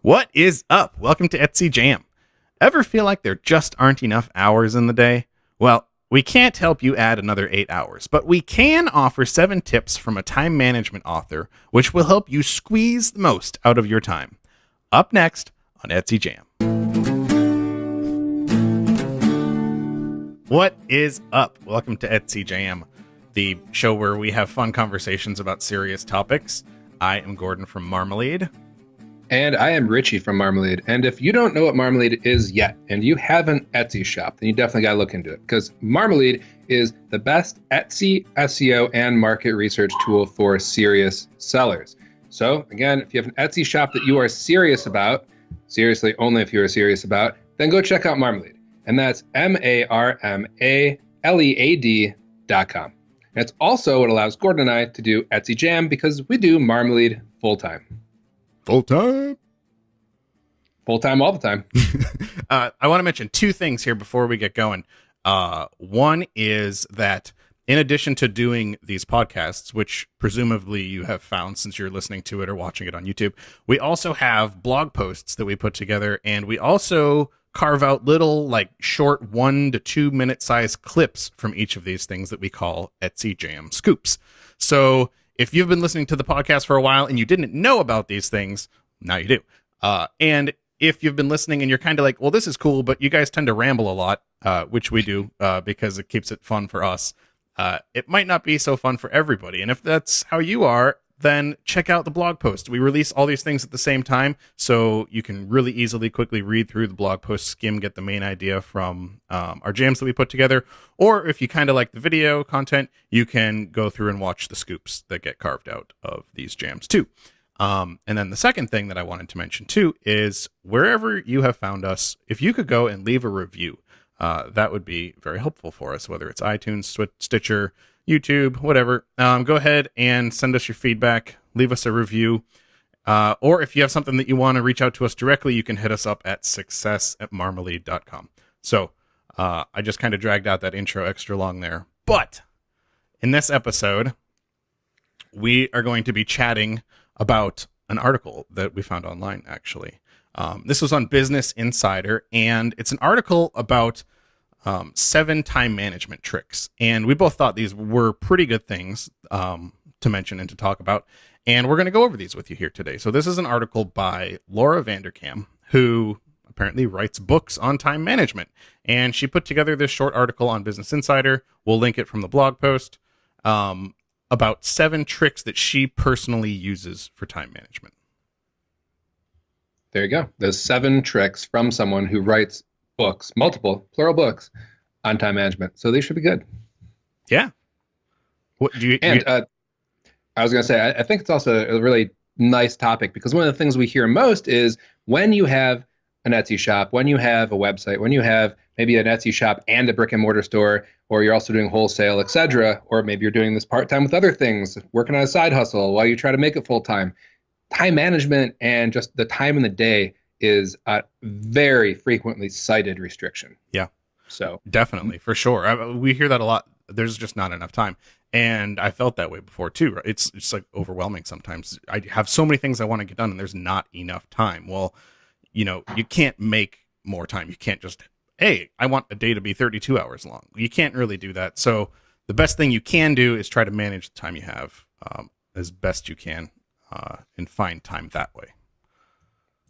What is up? Welcome to Etsy Jam. Ever feel like there just aren't enough hours in the day? Well, we can't help you add another 8 hours, but we can offer 7 tips from a time management author, which will help you squeeze the most out of your time. Up next on Etsy Jam. What is up? Welcome to Etsy Jam, the show where we have fun conversations about serious topics. I am Gordon from Marmalead. And I am Richie from Marmalead. And if you don't know what Marmalead is yet, and you have an Etsy shop, then you definitely got to look into it, because Marmalead is the best Etsy SEO and market research tool for serious sellers. So again, if you have an Etsy shop that you are serious about, seriously only if you are serious about, then go check out Marmalead. And that's MARMALEAD.com. And it's also what allows Gordon and I to do Etsy Jam, because we do Marmalead full-time. Full-time all the time. I want to mention 2 things here before we get going. One is that in addition to doing these podcasts, which presumably you have found since you're listening to it or watching it on YouTube, we also have blog posts that we put together, and we also carve out little short 1 to 2 minute size clips from each of these things that we call Etsy Jam Scoops. So if you've been listening to the podcast for a while and you didn't know about these things, now you do. And if you've been listening and you're kind of like, well, this is cool, but you guys tend to ramble a lot, which we do because it keeps it fun for us. It might not be so fun for everybody. And if that's how you are, then check out the blog post. We release all these things at the same time, so you can really easily, quickly read through the blog post, skim, get the main idea from our jams that we put together. Or if you kind of like the video content, you can go through and watch the scoops that get carved out of these jams too. And then the second thing that I wanted to mention too is wherever you have found us, if you could go and leave a review, that would be very helpful for us, whether it's iTunes, Stitcher, YouTube, whatever. Go ahead and send us your feedback, leave us a review, or if you have something that you want to reach out to us directly, you can hit us up at success@marmalead.com. So I just kind of dragged out that intro extra long there, but in this episode, we are going to be chatting about an article that we found online, actually. This was on Business Insider, and it's an article about 7 time management tricks. And we both thought these were pretty good things to mention and to talk about. And we're going to go over these with you here today. So this is an article by Laura Vanderkam, who apparently writes books on time management. And she put together this short article on Business Insider. We'll link it from the blog post about 7 tricks that she personally uses for time management. There you go. There's 7 tricks from someone who writes books, multiple, plural books, on time management. So they should be good. Yeah. What do you? I was going to say, I think it's also a really nice topic, because one of the things we hear most is when you have an Etsy shop, when you have a website, when you have maybe an Etsy shop and a brick and mortar store, or you're also doing wholesale, etc., or maybe you're doing this part-time with other things, working on a side hustle while you try to make it full-time. Time management and just the time in the day is a very frequently cited restriction. Yeah. So definitely, for sure. We hear that a lot. There's just not enough time. And I felt that way before too. Right? It's like overwhelming sometimes. I have so many things I want to get done and there's not enough time. Well, you can't make more time. You can't just, hey, I want a day to be 32 hours long. You can't really do that. So the best thing you can do is try to manage the time you have as best you can and find time that way.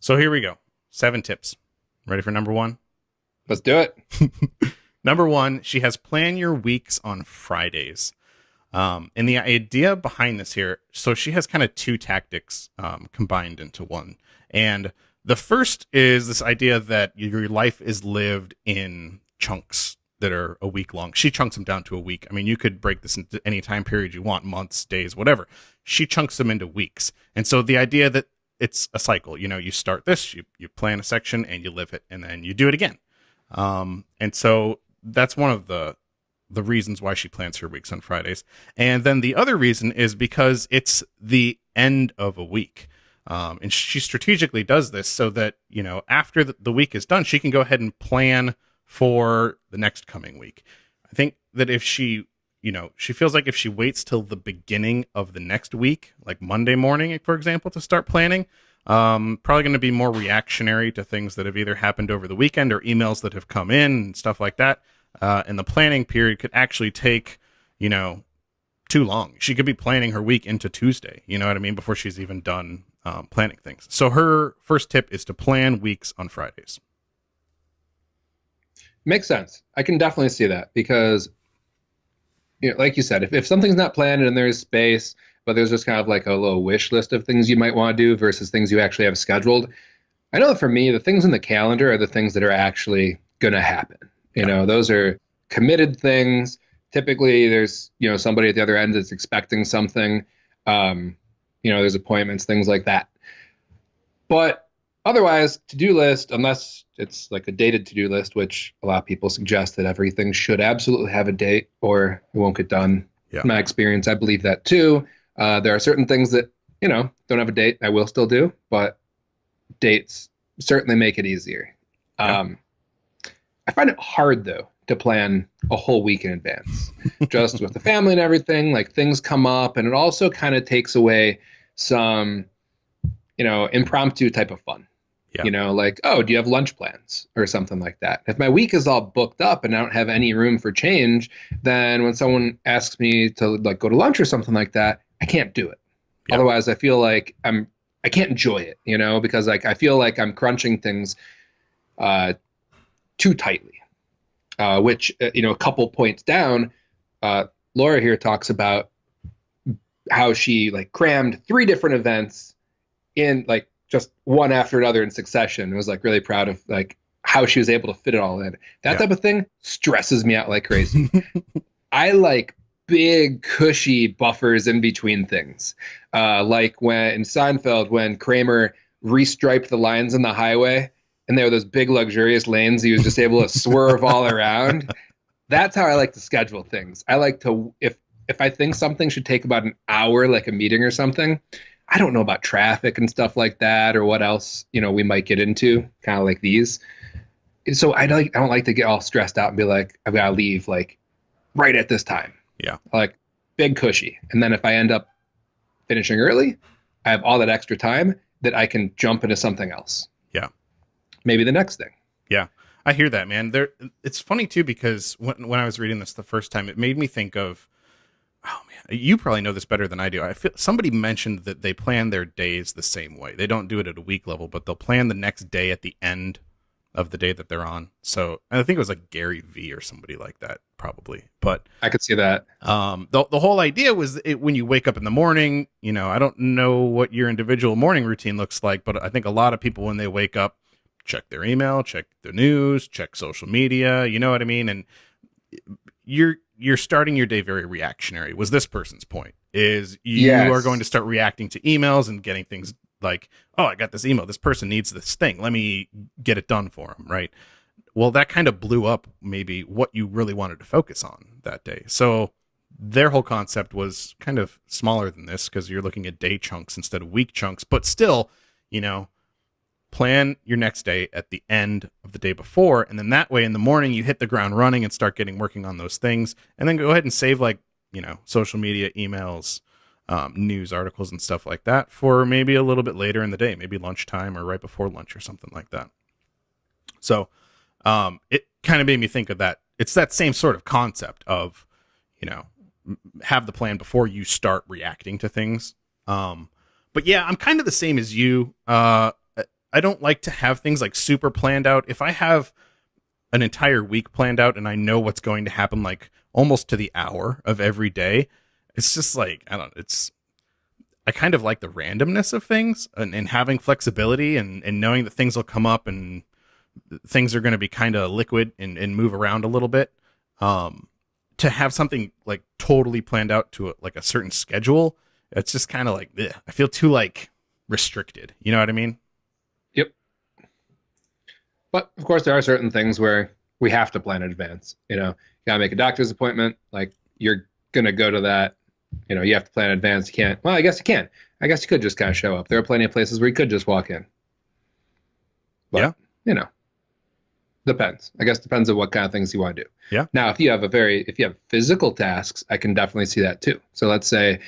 So here we go. 7 tips. Ready for number 1? Let's do it. Number 1, she has plan your weeks on Fridays. And the idea behind this here, so she has kind of 2 tactics combined into one. And the first is this idea that your life is lived in chunks that are a week long. She chunks them down to a week. I mean, you could break this into any time period you want, months, days, whatever. She chunks them into weeks. And so the idea that it's a cycle, you start this, you plan a section and you live it, and then you do it again. And so that's one of the reasons why she plans her weeks on Fridays. And then the other reason is because it's the end of a week. And she strategically does this so that, after the week is done, she can go ahead and plan for the next coming week. I think that if she feels like if she waits till the beginning of the next week, like Monday morning, for example, to start planning, Probably going to be more reactionary to things that have either happened over the weekend or emails that have come in and stuff like that. And the planning period could actually take, too long. She could be planning her week into Tuesday, you know what I mean, before she's even done planning things. So her first tip is to plan weeks on Fridays. Makes sense. I can definitely see that because, like you said, if something's not planned and there's space, but there's just kind of like a little wish list of things you might want to do versus things you actually have scheduled. I know that for me, the things in the calendar are the things that are actually going to happen. Those are committed things. Typically, there's, somebody at the other end that's expecting something. There's appointments, things like that. But otherwise, to-do list, unless it's like a dated to-do list, which a lot of people suggest that everything should absolutely have a date or it won't get done. Yeah. In my experience, I believe that too. There are certain things that, don't have a date. I will still do, but dates certainly make it easier. Yeah. I find it hard, though, to plan a whole week in advance, just with the family and everything. Like things come up, and it also kind of takes away some, impromptu type of fun. Yeah. Like, oh, do you have lunch plans or something like that? If my week is all booked up and I don't have any room for change, then when someone asks me to like go to lunch or something like that, I can't do it. Yeah. Otherwise, I feel like I can't enjoy it, because like I feel like I'm crunching things too tightly. Which a couple points down, Laura here talks about how she like crammed 3 different events in like just one after another in succession. I was like really proud of like how she was able to fit it all in. That type of thing stresses me out like crazy. I like big cushy buffers in between things. Like when in Seinfeld, when Kramer restriped the lines in the highway and there were those big luxurious lanes he was just able to swerve all around. That's how I like to schedule things. I like to, if I think something should take about an hour, like a meeting or something, I don't know about traffic and stuff like that or what else, we might get into, kind of like these. So I don't like to get all stressed out and be like, I've got to leave like right at this time. Yeah. Like big cushy. And then if I end up finishing early, I have all that extra time that I can jump into something else. Yeah. Maybe the next thing. Yeah. I hear that, man. It's funny too, because when I was reading this the first time, it made me think of, oh man, you probably know this better than I do. I feel somebody mentioned that they plan their days the same way. They don't do it at a week level, but they'll plan the next day at the end of the day that they're on. So I think it was like Gary V or somebody like that, probably. But I could see that. The whole idea was when you wake up in the morning, I don't know what your individual morning routine looks like, but I think a lot of people when they wake up, check their email, check the news, check social media, you know what I mean? And you're starting your day very reactionary, was this person's point, is you are going to start reacting to emails and getting things like, oh, I got this email, this person needs this thing, let me get it done for them, right? Well, that kind of blew up maybe what you really wanted to focus on that day. So their whole concept was kind of smaller than this because you're looking at day chunks instead of week chunks, but still, plan your next day at the end of the day before, and then that way in the morning you hit the ground running and start working on those things, and then go ahead and save like social media, emails, news articles and stuff like that for maybe a little bit later in the day, maybe lunchtime or right before lunch or something like that. So it kind of made me think of that. It's that same sort of concept of have the plan before you start reacting to things. But yeah, I'm kind of the same as you. I don't like to have things like super planned out. If I have an entire week planned out and I know what's going to happen like almost to the hour of every day, it's just like, I don't know, I kind of like the randomness of things and having flexibility and knowing that things will come up and things are going to be kind of liquid and move around a little bit. To have something like totally planned out to like a certain schedule, it's just kind of like, ugh, I feel too like restricted. You know what I mean? Yep. But of course, there are certain things where we have to plan in advance. You gotta make a doctor's appointment. Like you're gonna go to that. You have to plan in advance. You can't. Well, I guess you can. I guess you could just kind of show up. There are plenty of places where you could just walk in. But, yeah. Depends. I guess depends on what kind of things you want to do. Yeah. Now, if you have physical tasks, I can definitely see that too. So let's say,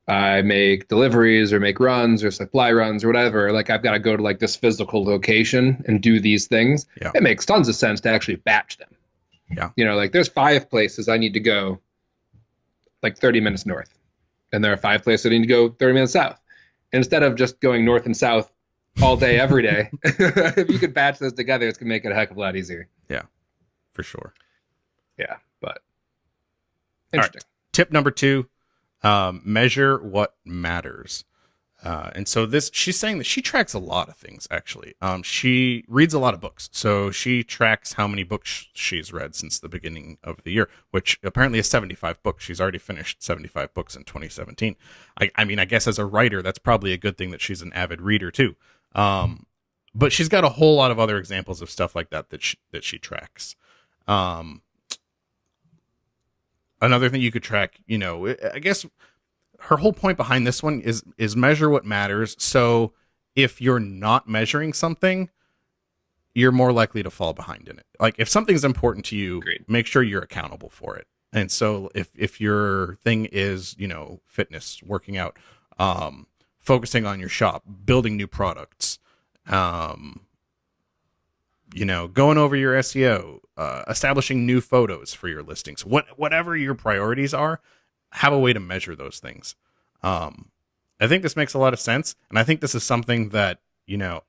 I make deliveries or make runs or supply runs or whatever, like I've got to go to like this physical location and do these things. Yeah. It makes tons of sense to actually batch them. Yeah. You know, like there's 5 places I need to go like 30 minutes north, and there are 5 places I need to go 30 minutes south. And instead of just going north and south all day, every day, if you could batch those together, it's going to make it a heck of a lot easier. Yeah, for sure. Yeah, but interesting. Right. Tip number 2, measure what matters. And so she's saying that she tracks a lot of things, actually. She reads a lot of books. So she tracks how many books she's read since the beginning of the year, which apparently is 75 books. She's already finished 75 books in 2017. I mean, I guess as a writer, that's probably a good thing that she's an avid reader too. But she's got a whole lot of other examples of stuff like that she tracks. Another thing you could track, you know, I guess her whole point behind this one is measure what matters. So if you're not measuring something, you're more likely to fall behind in it. Like if something's important to you, Agreed. Make sure you're accountable for it. And so if your thing is, you know, fitness, working out, focusing on your shop, building new products, you know, going over your SEO, establishing new photos for your listings, whatever your priorities are, have a way to measure those things. I think this makes a lot of sense. And I think this is something that, you know,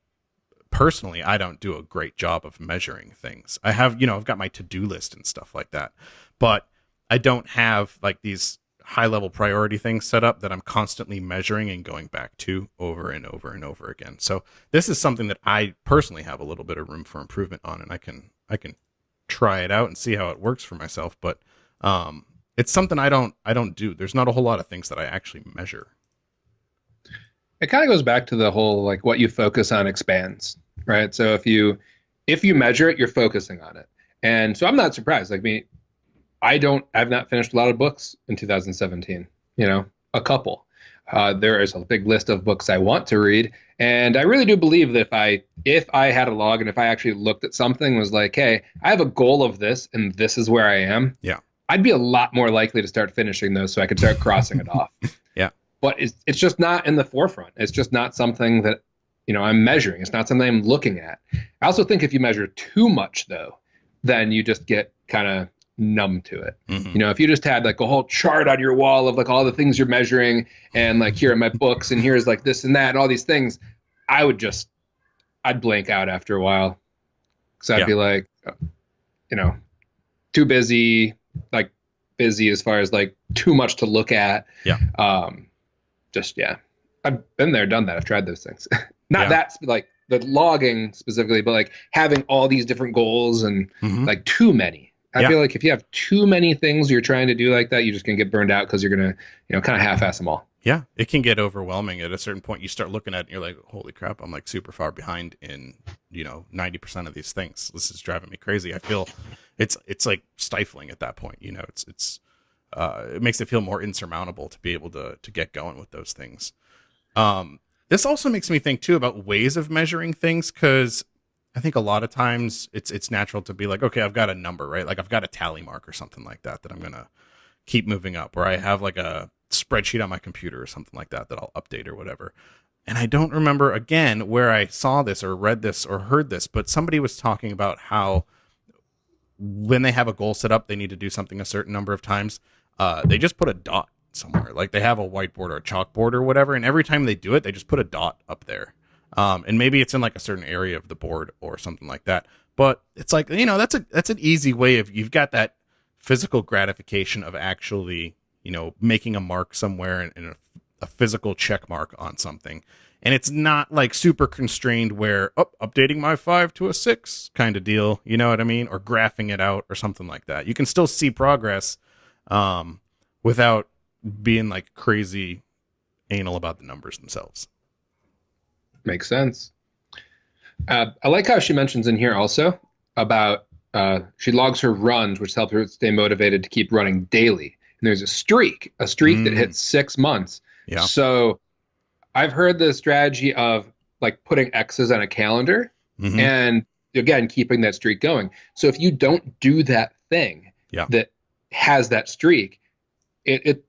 personally, I don't do a great job of measuring things. I have, you know, I've got my to-do list and stuff like that, but I don't have like these high level priority things set up that I'm constantly measuring and going back to over and over and over again. So this is something that I personally have a little bit of room for improvement on, and I can try it out and see how it works for myself. But, it's something I don't do. There's not a whole lot of things that I actually measure. It kind of goes back to the whole, like, what you focus on expands, right? So if you measure it, you're focusing on it. And so I'm not surprised. Like me, I've not finished a lot of books in 2017, you know, a couple. There is a big list of books I want to read. And I really do believe that if I had a log and if I actually looked at something, was like, hey, I have a goal of this and this is where I am. Yeah. I'd be a lot more likely to start finishing those so I could start crossing it off. Yeah. But it's just not in the forefront. It's just not something that, you know, I'm measuring. It's not something I'm looking at. I also think if you measure too much, though, then you just get kind of numb to it. Mm-hmm. You know, if you just had like a whole chart on your wall of like all the things you're measuring and like here are my books and here's like this and that and all these things, I'd blank out after a while. So I'd be like, you know, too busy, like busy as far as like too much to look at. Yeah. I've been there, done that. I've tried those things. Not that like the logging specifically, but like having all these different goals and like too many. I feel like if you have too many things you're trying to do like that, you're just gonna get burned out because you're gonna, you know, kind of half-ass them all. Yeah, it can get overwhelming. At a certain point, you start looking at it and you're like, holy crap, I'm like super far behind in, you know, 90% of these things. This is driving me crazy. I feel it's like stifling at that point. You know, it makes it feel more insurmountable to be able to get going with those things. This also makes me think too about ways of measuring things, because I think a lot of times it's natural to be like, okay, I've got a number, right? Like I've got a tally mark or something like that I'm going to keep moving up, or I have like a spreadsheet on my computer or something like that I'll update or whatever. And I don't remember again where I saw this or read this or heard this, but somebody was talking about how when they have a goal set up, they need to do something a certain number of times. They just put a dot somewhere. Like they have a whiteboard or a chalkboard or whatever. And every time they do it, they just put a dot up there. And maybe it's in like a certain area of the board or something like that. But it's like, you know, that's an easy way of, you've got that physical gratification of actually, you know, making a mark somewhere and a physical check mark on something. And it's not like super constrained where, updating my 5 to a 6 kind of deal. You know what I mean? Or graphing it out or something like that. You can still see progress without being like crazy anal about the numbers themselves. Makes sense. I like how she mentions in here also about she logs her runs, which helps her stay motivated to keep running daily. And there's a streak that hits 6 months. Yeah. So I've heard the strategy of like putting X's on a calendar and again, keeping that streak going. So if you don't do that thing that has that streak, it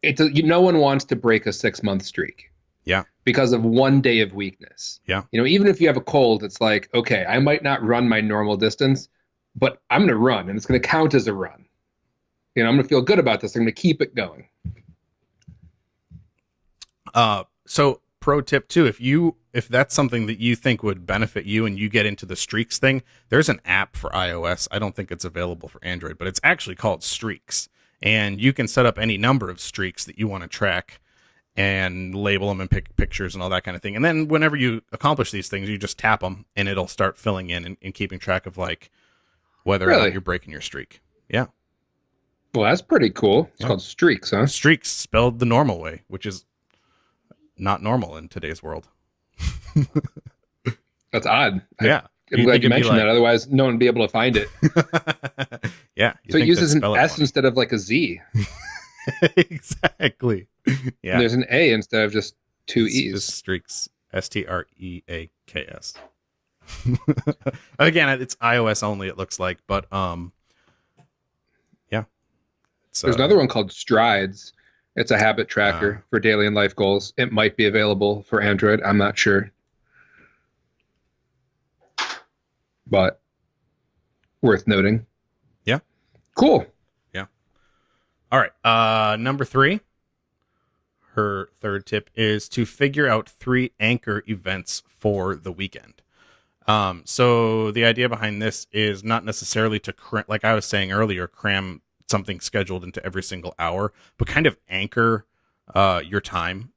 no one wants to break a 6-month streak Yeah. because of one day of weakness. Yeah. Even if you have a cold, it's like, okay, I might not run my normal distance, but I'm going to run and it's going to count as a run. I'm going to feel good about this. I'm going to keep it going. So pro tip too, if that's something that you think would benefit you and you get into the streaks thing, there's an app for iOS. I don't think it's available for Android, but it's actually called Streaks. And you can set up any number of streaks that you want to track and label them and pick pictures and all that kind of thing. And then whenever you accomplish these things, you just tap them and it'll start filling in and keeping track of like whether or not you're breaking your streak. Yeah. Well, that's pretty cool. It's called Streaks, huh? Streaks spelled the normal way, which is not normal in today's world. That's odd. Yeah. I'm glad you mentioned that. Otherwise, no one would be able to find it. Yeah. So it uses an S instead of like a Z. Exactly. Yeah. And there's an A instead of just two E's. Just Streaks. Streaks. Again, it's iOS only, it looks like, but yeah. There's another one called Strides. It's a habit tracker for daily and life goals. It might be available for Android. I'm not sure. But worth noting. Yeah. Cool. Yeah. All right. Number 3. Her third tip is to figure out 3 anchor events for the weekend. So the idea behind this is not necessarily to, like I was saying earlier, cram something scheduled into every single hour, but kind of anchor your time.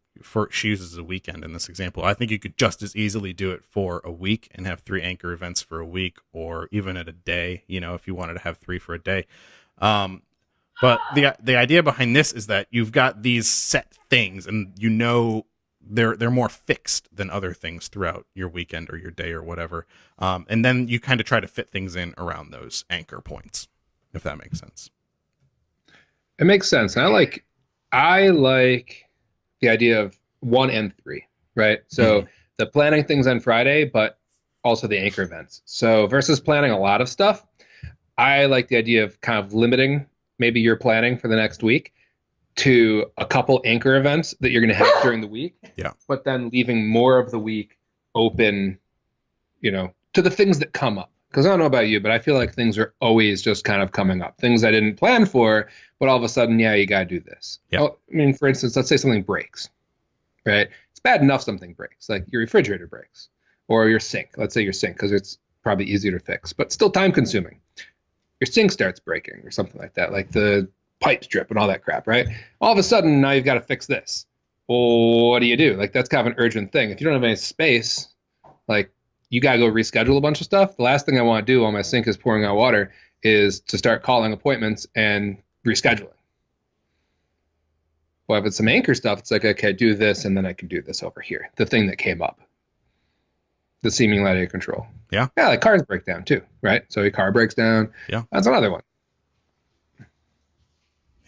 She uses a weekend in this example. I think you could just as easily do it for a week and have 3 anchor events for a week, or even at a day, if you wanted to have 3 for a day. But the idea behind this is that you've got these set things and they're more fixed than other things throughout your weekend or your day or whatever. And then you kind of try to fit things in around those anchor points, if that makes sense. It makes sense. I like the idea of 1 and 3, right? So the planning things on Friday, but also the anchor events. So versus planning a lot of stuff, I like the idea of kind of limiting maybe your planning for the next week to a couple anchor events that you're going to have during the week. Yeah. But then leaving more of the week open, to the things that come up. Because I don't know about you, but I feel like things are always just kind of coming up. Things I didn't plan for, but all of a sudden, you got to do this. Yeah. Well, for instance, let's say something breaks, right? It's bad enough something breaks, like your refrigerator breaks or your sink. Let's say your sink, because it's probably easier to fix, but still time consuming. Your sink starts breaking or something like that, like the pipes drip and all that crap, right? All of a sudden, now you've got to fix this. Well, what do you do? Like, that's kind of an urgent thing. If you don't have any space, like, you got to go reschedule a bunch of stuff. The last thing I want to do while my sink is pouring out water is to start calling appointments and rescheduling. Well, if it's some anchor stuff, it's like, okay, do this, and then I can do this over here. The thing that came up. The seeming out of control. Yeah. Yeah, like cars break down too, right? So your car breaks down. Yeah. That's another one.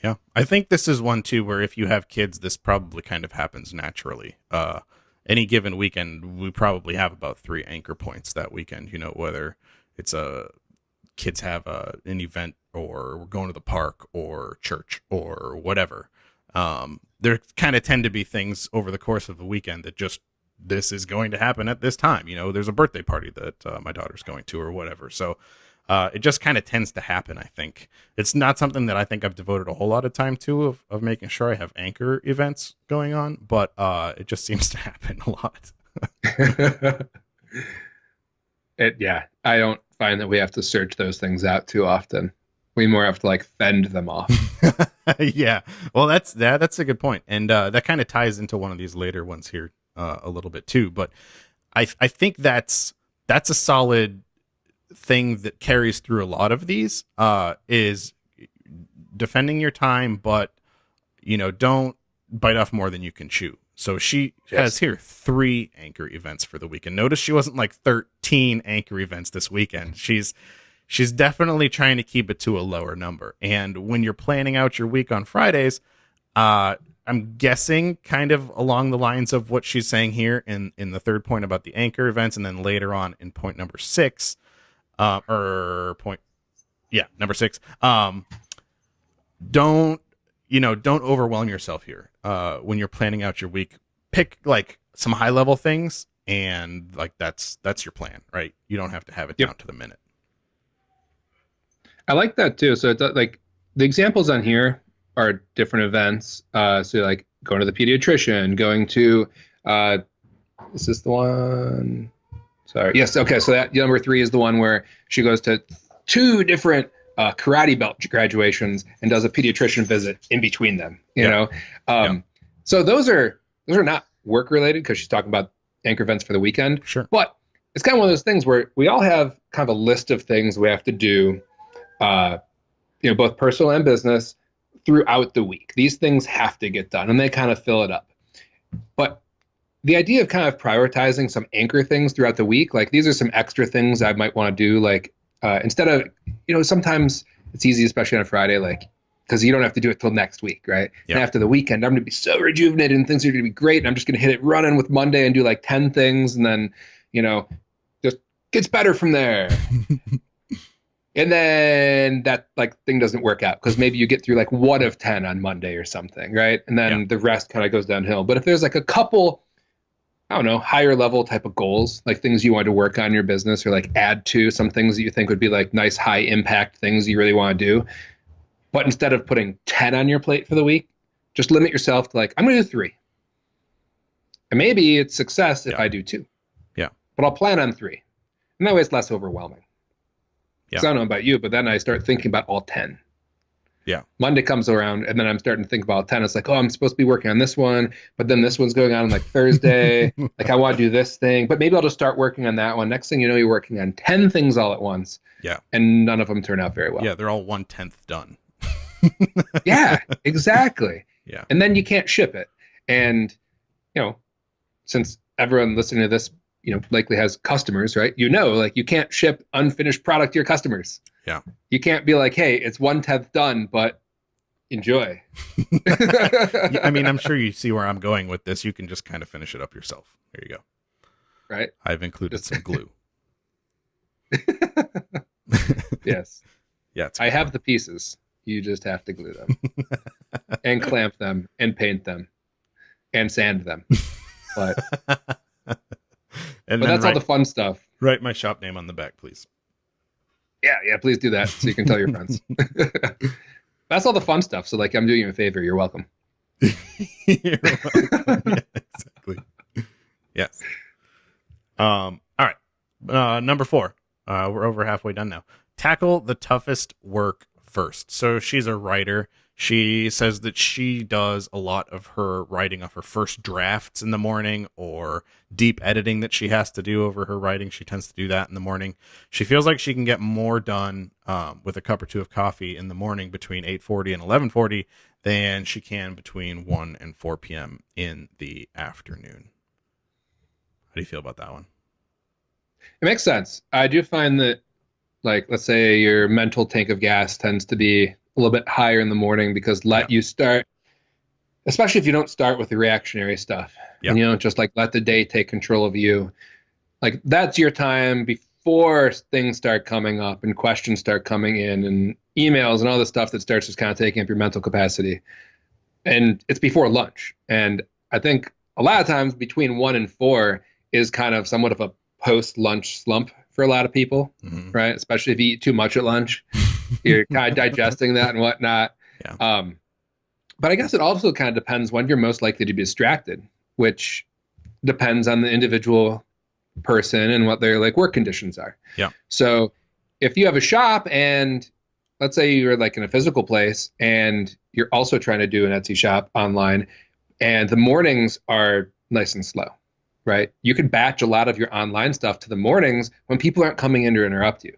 Yeah. I think this is one too where if you have kids, this probably kind of happens naturally. Any given weekend, we probably have about 3 anchor points that weekend, whether it's kids have an event or we're going to the park or church or whatever. There kind of tend to be things over the course of the weekend that just, this is going to happen at this time. There's a birthday party that my daughter's going to or whatever. So it just kind of tends to happen, I think. It's not something that I think I've devoted a whole lot of time to of making sure I have anchor events going on, but it just seems to happen a lot. I don't find that we have to search those things out too often. We more have to like fend them off. Yeah. Well, that's a good point. And that kind of ties into one of these later ones here a little bit too. But I think that's a solid thing that carries through a lot of these is defending your time, but don't bite off more than you can chew. So she has here 3 anchor events for the weekend. Notice she wasn't like 13 anchor events this weekend. She's definitely trying to keep it to a lower number. And when you're planning out your week on Fridays, I'm guessing kind of along the lines of what she's saying here in the third point about the anchor events, and then later on in point number 6, number 6. Don't, don't overwhelm yourself here. When you're planning out your week, pick like some high level things, and like that's your plan, right? You don't have to have it down to the minute. I like that too. So it's like the examples on here are different events. So like going to the pediatrician, going to, is this the one? Sorry. Yes. Okay. So that number 3 is the one where she goes to 2 different karate belt graduations and does a pediatrician visit in between them. You know, so those are not work related because she's talking about anchor events for the weekend. Sure. But it's kind of one of those things where we all have kind of a list of things we have to do, both personal and business throughout the week. These things have to get done and they kind of fill it up. But the idea of kind of prioritizing some anchor things throughout the week, like these are some extra things I might want to do. Like instead of, sometimes it's easy, especially on a Friday, like, because you don't have to do it till next week, right? And after the weekend, I'm going to be so rejuvenated and things are going to be great. And I'm just going to hit it running with Monday and do like 10 things. And then, just gets better from there. And then that like thing doesn't work out because maybe you get through like 1 of 10 on Monday or something, right? And then the rest kind of goes downhill. But if there's like a couple, I don't know, higher level type of goals, like things you want to work on in your business or like add to some things that you think would be like nice high impact things you really want to do. But instead of putting 10 on your plate for the week, just limit yourself to like, I'm going to do 3. And maybe it's success if I do 2. Yeah. But I'll plan on 3. And that way it's less overwhelming. Yeah. I don't know about you, but then I start thinking about all 10. Yeah. Monday comes around and then I'm starting to think about 10. It's like, oh, I'm supposed to be working on this one, but then this one's going on like Thursday. Like I want to do this thing, but maybe I'll just start working on that one. Next thing you know, you're working on 10 things all at once. Yeah. And none of them turn out very well. Yeah. They're all 1/10 done. Yeah, exactly. Yeah. And then you can't ship it. And, since everyone listening to this, likely has customers, right? Like you can't ship unfinished product to your customers. Yeah. You can't be like, hey, it's 1/10 done, but enjoy. I mean, I'm sure you see where I'm going with this. You can just kind of finish it up yourself. There you go. Right. I've included some glue. Yes. Yeah. I have the pieces. You just have to glue them and clamp them and paint them and sand them. But that's all the fun stuff. Write my shop name on the back, please. Yeah, please do that so you can tell your friends. That's all the fun stuff. So like I'm doing you a favor. You're welcome. You're welcome. Yeah, exactly. Yes. All right. Number 4. We're over halfway done now. Tackle the toughest work first. So she's a writer. She says that she does a lot of her writing of her first drafts in the morning or deep editing that she has to do over her writing. She tends to do that in the morning. She feels like she can get more done with a cup or 2 of coffee in the morning between 8:40 and 11:40 than she can between 1 and 4 p.m. in the afternoon. How do you feel about that one? It makes sense. I do find that, like, let's say your mental tank of gas tends to be a little bit higher in the morning because you start, especially if you don't start with the reactionary stuff and you don't just like let the day take control of you. Like that's your time before things start coming up and questions start coming in and emails and all the stuff that starts just kind of taking up your mental capacity. And it's before lunch. And I think a lot of times between 1 and 4 is kind of somewhat of a post-lunch slump for a lot of people, right? Especially if you eat too much at lunch. You're kind of digesting that and whatnot. Yeah. But I guess it also kind of depends when you're most likely to be distracted, which depends on the individual person and what their like work conditions are. Yeah. So if you have a shop and let's say you're like in a physical place and you're also trying to do an Etsy shop online and the mornings are nice and slow, right? You could batch a lot of your online stuff to the mornings when people aren't coming in to interrupt you.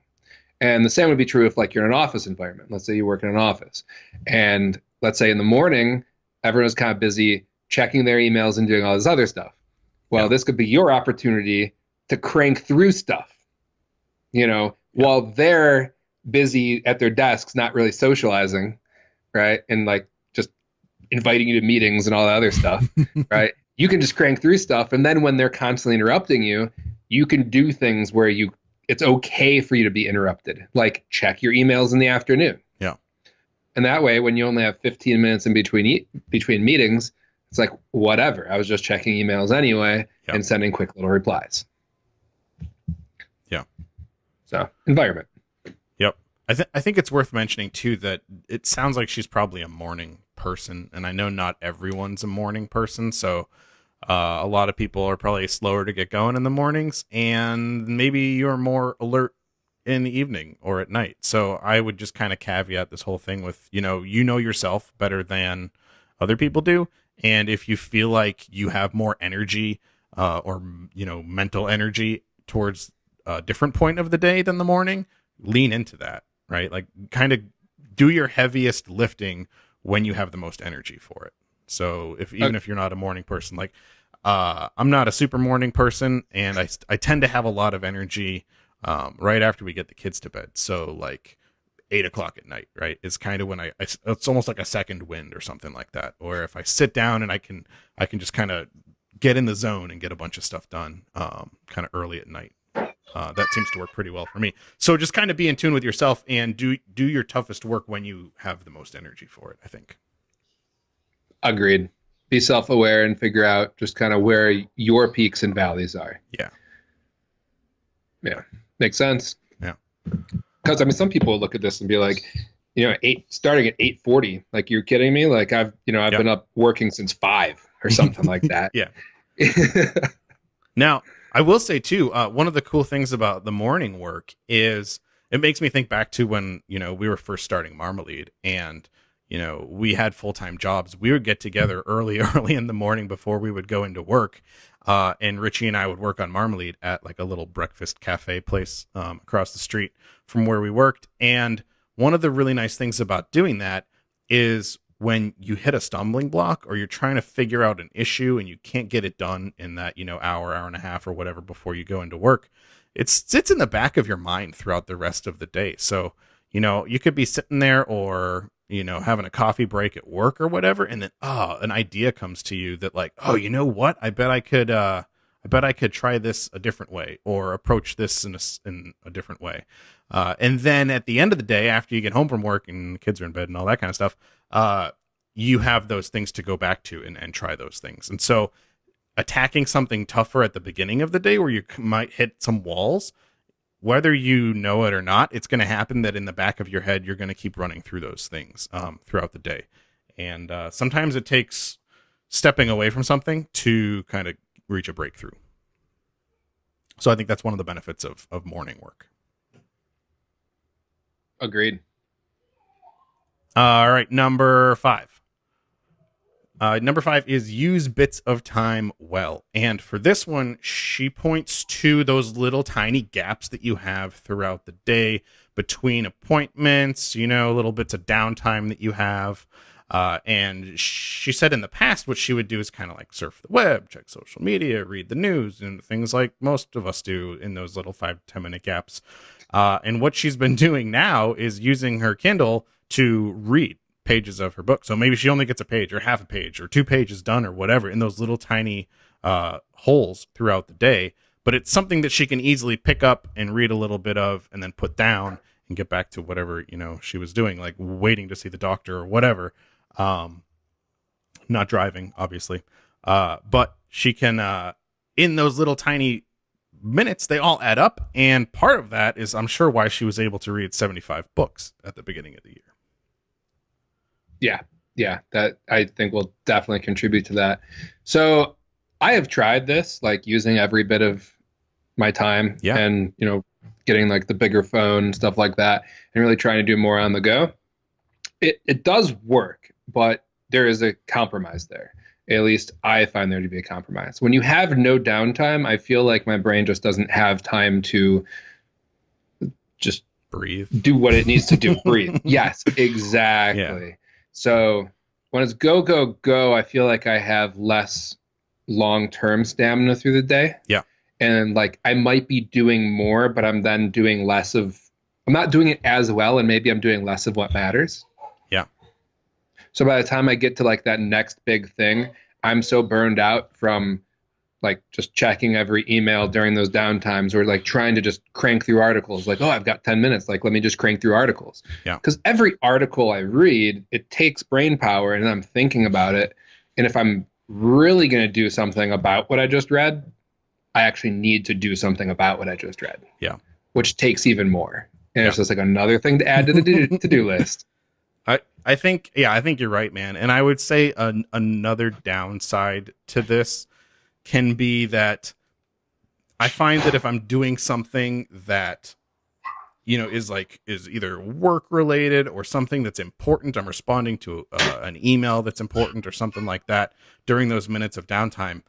And the same would be true if like you're in an office environment. Let's say you work in an office and let's say in the morning, everyone's kind of busy checking their emails and doing all this other stuff. Well, this could be your opportunity to crank through stuff, while they're busy at their desks, not really socializing, right? And like just inviting you to meetings and all that other stuff, right? You can just crank through stuff. And then when they're constantly interrupting you, you can do things where it's okay for you to be interrupted, like check your emails in the afternoon. Yeah. And that way, when you only have 15 minutes in between meetings, it's like, whatever. I was just checking emails anyway and sending quick little replies. Yeah. So environment. Yep. I think it's worth mentioning too that it sounds like she's probably a morning person, and I know not everyone's a morning person, so a lot of people are probably slower to get going in the mornings, and maybe you're more alert in the evening or at night. So I would just kind of caveat this whole thing with, you know yourself better than other people do, and if you feel like you have more energy or mental energy towards a different point of the day than the morning, lean into that, right? Like, kind of do your heaviest lifting when you have the most energy for it. So if you're not a morning person, like I'm not a super morning person, and I tend to have a lot of energy right after we get the kids to bed. So like 8 o'clock at night, right? Is kind of when it's almost like a second wind or something like that. Or if I sit down and I can just kind of get in the zone and get a bunch of stuff done kind of early at night. That seems to work pretty well for me. So just kind of be in tune with yourself and do your toughest work when you have the most energy for it, I think. Agreed. Be self-aware and figure out just kind of where your peaks and valleys are. Yeah. Yeah. Makes sense. Yeah. Because I mean, some people look at this and be like, starting at 8:40, like, you're kidding me? Like, I've been up working since 5 or something like that. Yeah. Now, I will say too, one of the cool things about the morning work is it makes me think back to when, we were first starting Marmalead, and, we had full-time jobs. We would get together early in the morning before we would go into work. And Richie and I would work on Marmalead at like a little breakfast cafe place across the street from where we worked. And one of the really nice things about doing that is when you hit a stumbling block or you're trying to figure out an issue and you can't get it done in that, hour and a half or whatever before you go into work, it sits in the back of your mind throughout the rest of the day. So, you could be sitting there or, having a coffee break at work or whatever. And then, an idea comes to you that like, oh, you know what? I bet I could try this a different way or approach this in a different way. And then at the end of the day, after you get home from work and the kids are in bed and all that kind of stuff, you have those things to go back to and try those things. And so attacking something tougher at the beginning of the day where you might hit some walls, whether you know it or not, it's going to happen that in the back of your head, you're going to keep running through those things throughout the day. And sometimes it takes stepping away from something to kind of reach a breakthrough. So I think that's one of the benefits of morning work. Agreed. All right, number 5. Number 5 is use bits of time well. And for this one, she points to those little tiny gaps that you have throughout the day between appointments, little bits of downtime that you have. And she said in the past, what she would do is kind of like surf the web, check social media, read the news, and things like most of us do in those little 5-10 minute gaps. And what she's been doing now is using her Kindle to read pages of her book. So maybe she only gets a page or half a page or 2 pages done or whatever in those little tiny holes throughout the day. But it's something that she can easily pick up and read a little bit of and then put down and get back to whatever, she was doing, like waiting to see the doctor or whatever. Not driving, obviously. But she can, in those little tiny minutes, they all add up. And part of that is, I'm sure, why she was able to read 75 books at the beginning of the year. Yeah, that I think will definitely contribute to that. So I have tried this, like using every bit of my time and, getting like the bigger phone, stuff like that, and really trying to do more on the go. It does work, but there is a compromise there. At least I find there to be a compromise. When you have no downtime, I feel like my brain just doesn't have time to just breathe, do what it needs to do. Breathe. Yes, exactly. Yeah. So when it's go, go, go, I feel like I have less long-term stamina through the day. Yeah. And like I might be doing more, but I'm then doing less of, I'm not doing it as well, and maybe I'm doing less of what matters. Yeah. So by the time I get to like that next big thing, I'm so burned out from like just checking every email during those downtimes, or like trying to just crank through articles. Like, oh, I've got 10 minutes. Like, let me just crank through articles. Yeah. Because every article I read, it takes brain power and I'm thinking about it. And if I'm really going to do something about what I just read, I actually need to do something about what I just read. Yeah. Which takes even more. And Yeah. it's just like another thing to add to the to-do list. I think you're right, man. And I would say another downside to this can be that I find that if I'm doing something that, you know, is either work related or something that's important, I'm responding to an email that's important or something like that during those minutes of downtime.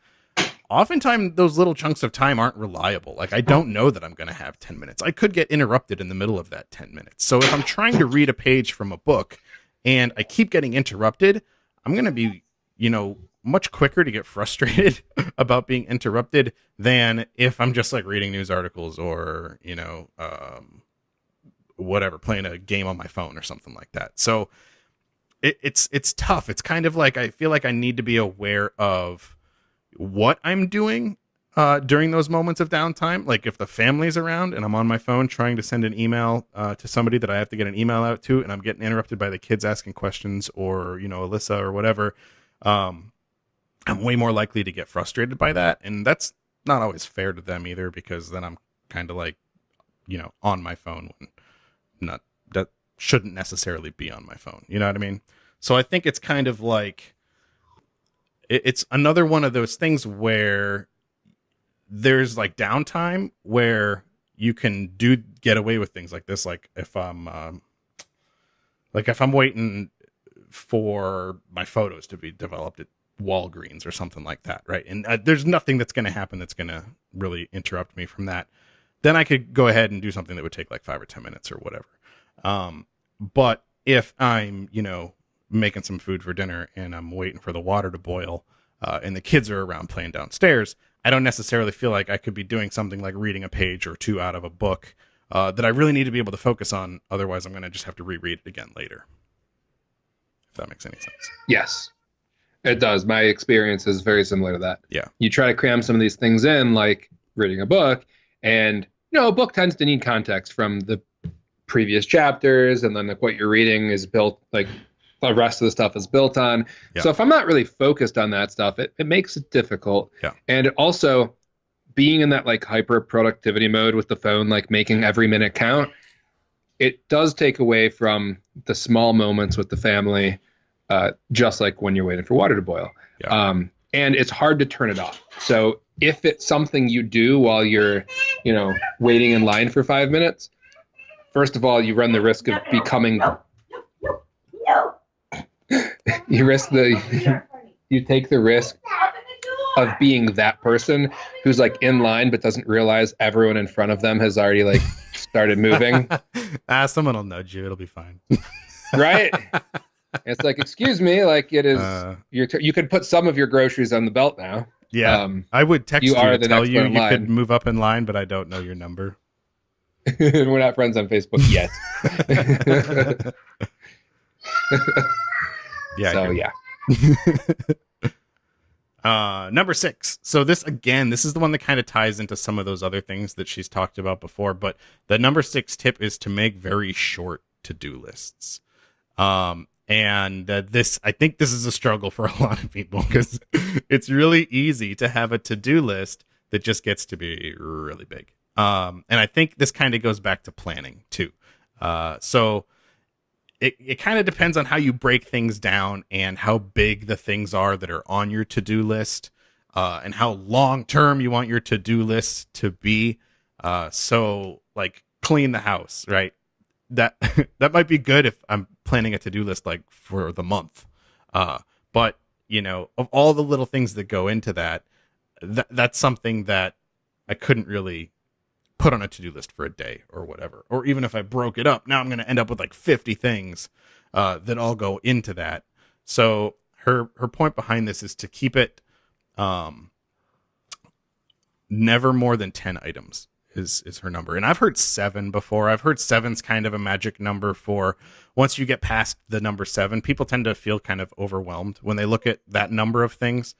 Oftentimes those little chunks of time aren't reliable. Like, I don't know that I'm going to have 10 minutes. I could get interrupted in the middle of that 10 minutes. So if I'm trying to read a page from a book and I keep getting interrupted, I'm going to be, you know, much quicker to get frustrated about being interrupted than if I'm just like reading news articles or, you know, whatever, playing a game on my phone or something like that. So it's tough. It's kind of like, I feel like I need to be aware of what I'm doing during those moments of downtime. Like, if the family's around and I'm on my phone trying to send an email to somebody that I have to get an email out to, and I'm getting interrupted by the kids asking questions, or, you know, Alyssa or whatever, I'm way more likely to get frustrated by that. And that's not always fair to them either, because then I'm kind of like, you know, on my phone when that shouldn't necessarily be on my phone. You know what I mean? So I think it's kind of like, it's another one of those things where there's like downtime where you can get away with things like this. Like if I'm waiting for my photos to be developed at Walgreens or something like that, right? And there's nothing that's going to happen that's going to really interrupt me from that. Then I could go ahead and do something that would take like 5 or 10 minutes or whatever. But if I'm, you know, making some food for dinner and I'm waiting for the water to boil, and the kids are around playing downstairs, I don't necessarily feel like I could be doing something like reading a page or two out of a book that I really need to be able to focus on. Otherwise, I'm going to just have to reread it again later. If that makes any sense. Yes, it does. My experience is very similar to that. Yeah. You try to cram some of these things in, like reading a book, and, you know, a book tends to need context from the previous chapters, and then like what you're reading is built, like the rest of the stuff is built on. Yeah. So if I'm not really focused on that stuff, it makes it difficult. Yeah. And it also, being in that like hyper productivity mode with the phone, like making every minute count, it does take away from the small moments with the family, just like when you're waiting for water to boil. Yeah. And it's hard to turn it off. So if it's something you do while you're, you know, waiting in line for 5 minutes, first of all, you run the risk of becoming, you take the risk of being that person who's like in line but doesn't realize everyone in front of them has already like started moving. Someone will nudge you. It'll be fine. Right? It's like, excuse me, like it is, you could put some of your groceries on the belt now. Yeah. I would text you to tell you you could move up in line, but I don't know your number. We're not friends on Facebook yet. Yeah. So yeah. Number 6. So this is the one that kind of ties into some of those other things that she's talked about before, but the number 6 tip is to make very short to-do lists. And I think this is a struggle for a lot of people, because it's really easy to have a to-do list that just gets to be really big. And I think this kind of goes back to planning too. So it kind of depends on how you break things down and how big the things are that are on your to-do list, and how long-term you want your to-do list to be. So like clean the house, right? That might be good if I'm planning a to-do list like for the month. But you know, of all the little things that go into that's something that I couldn't really put on a to-do list for a day or whatever. Or even if I broke it up, now I'm going to end up with like 50 things that all go into that. So her point behind this is to keep it never more than 10 items is her number. And I've heard 7 before. I've heard 7's kind of a magic number for once you get past the number 7, people tend to feel kind of overwhelmed when they look at that number of things.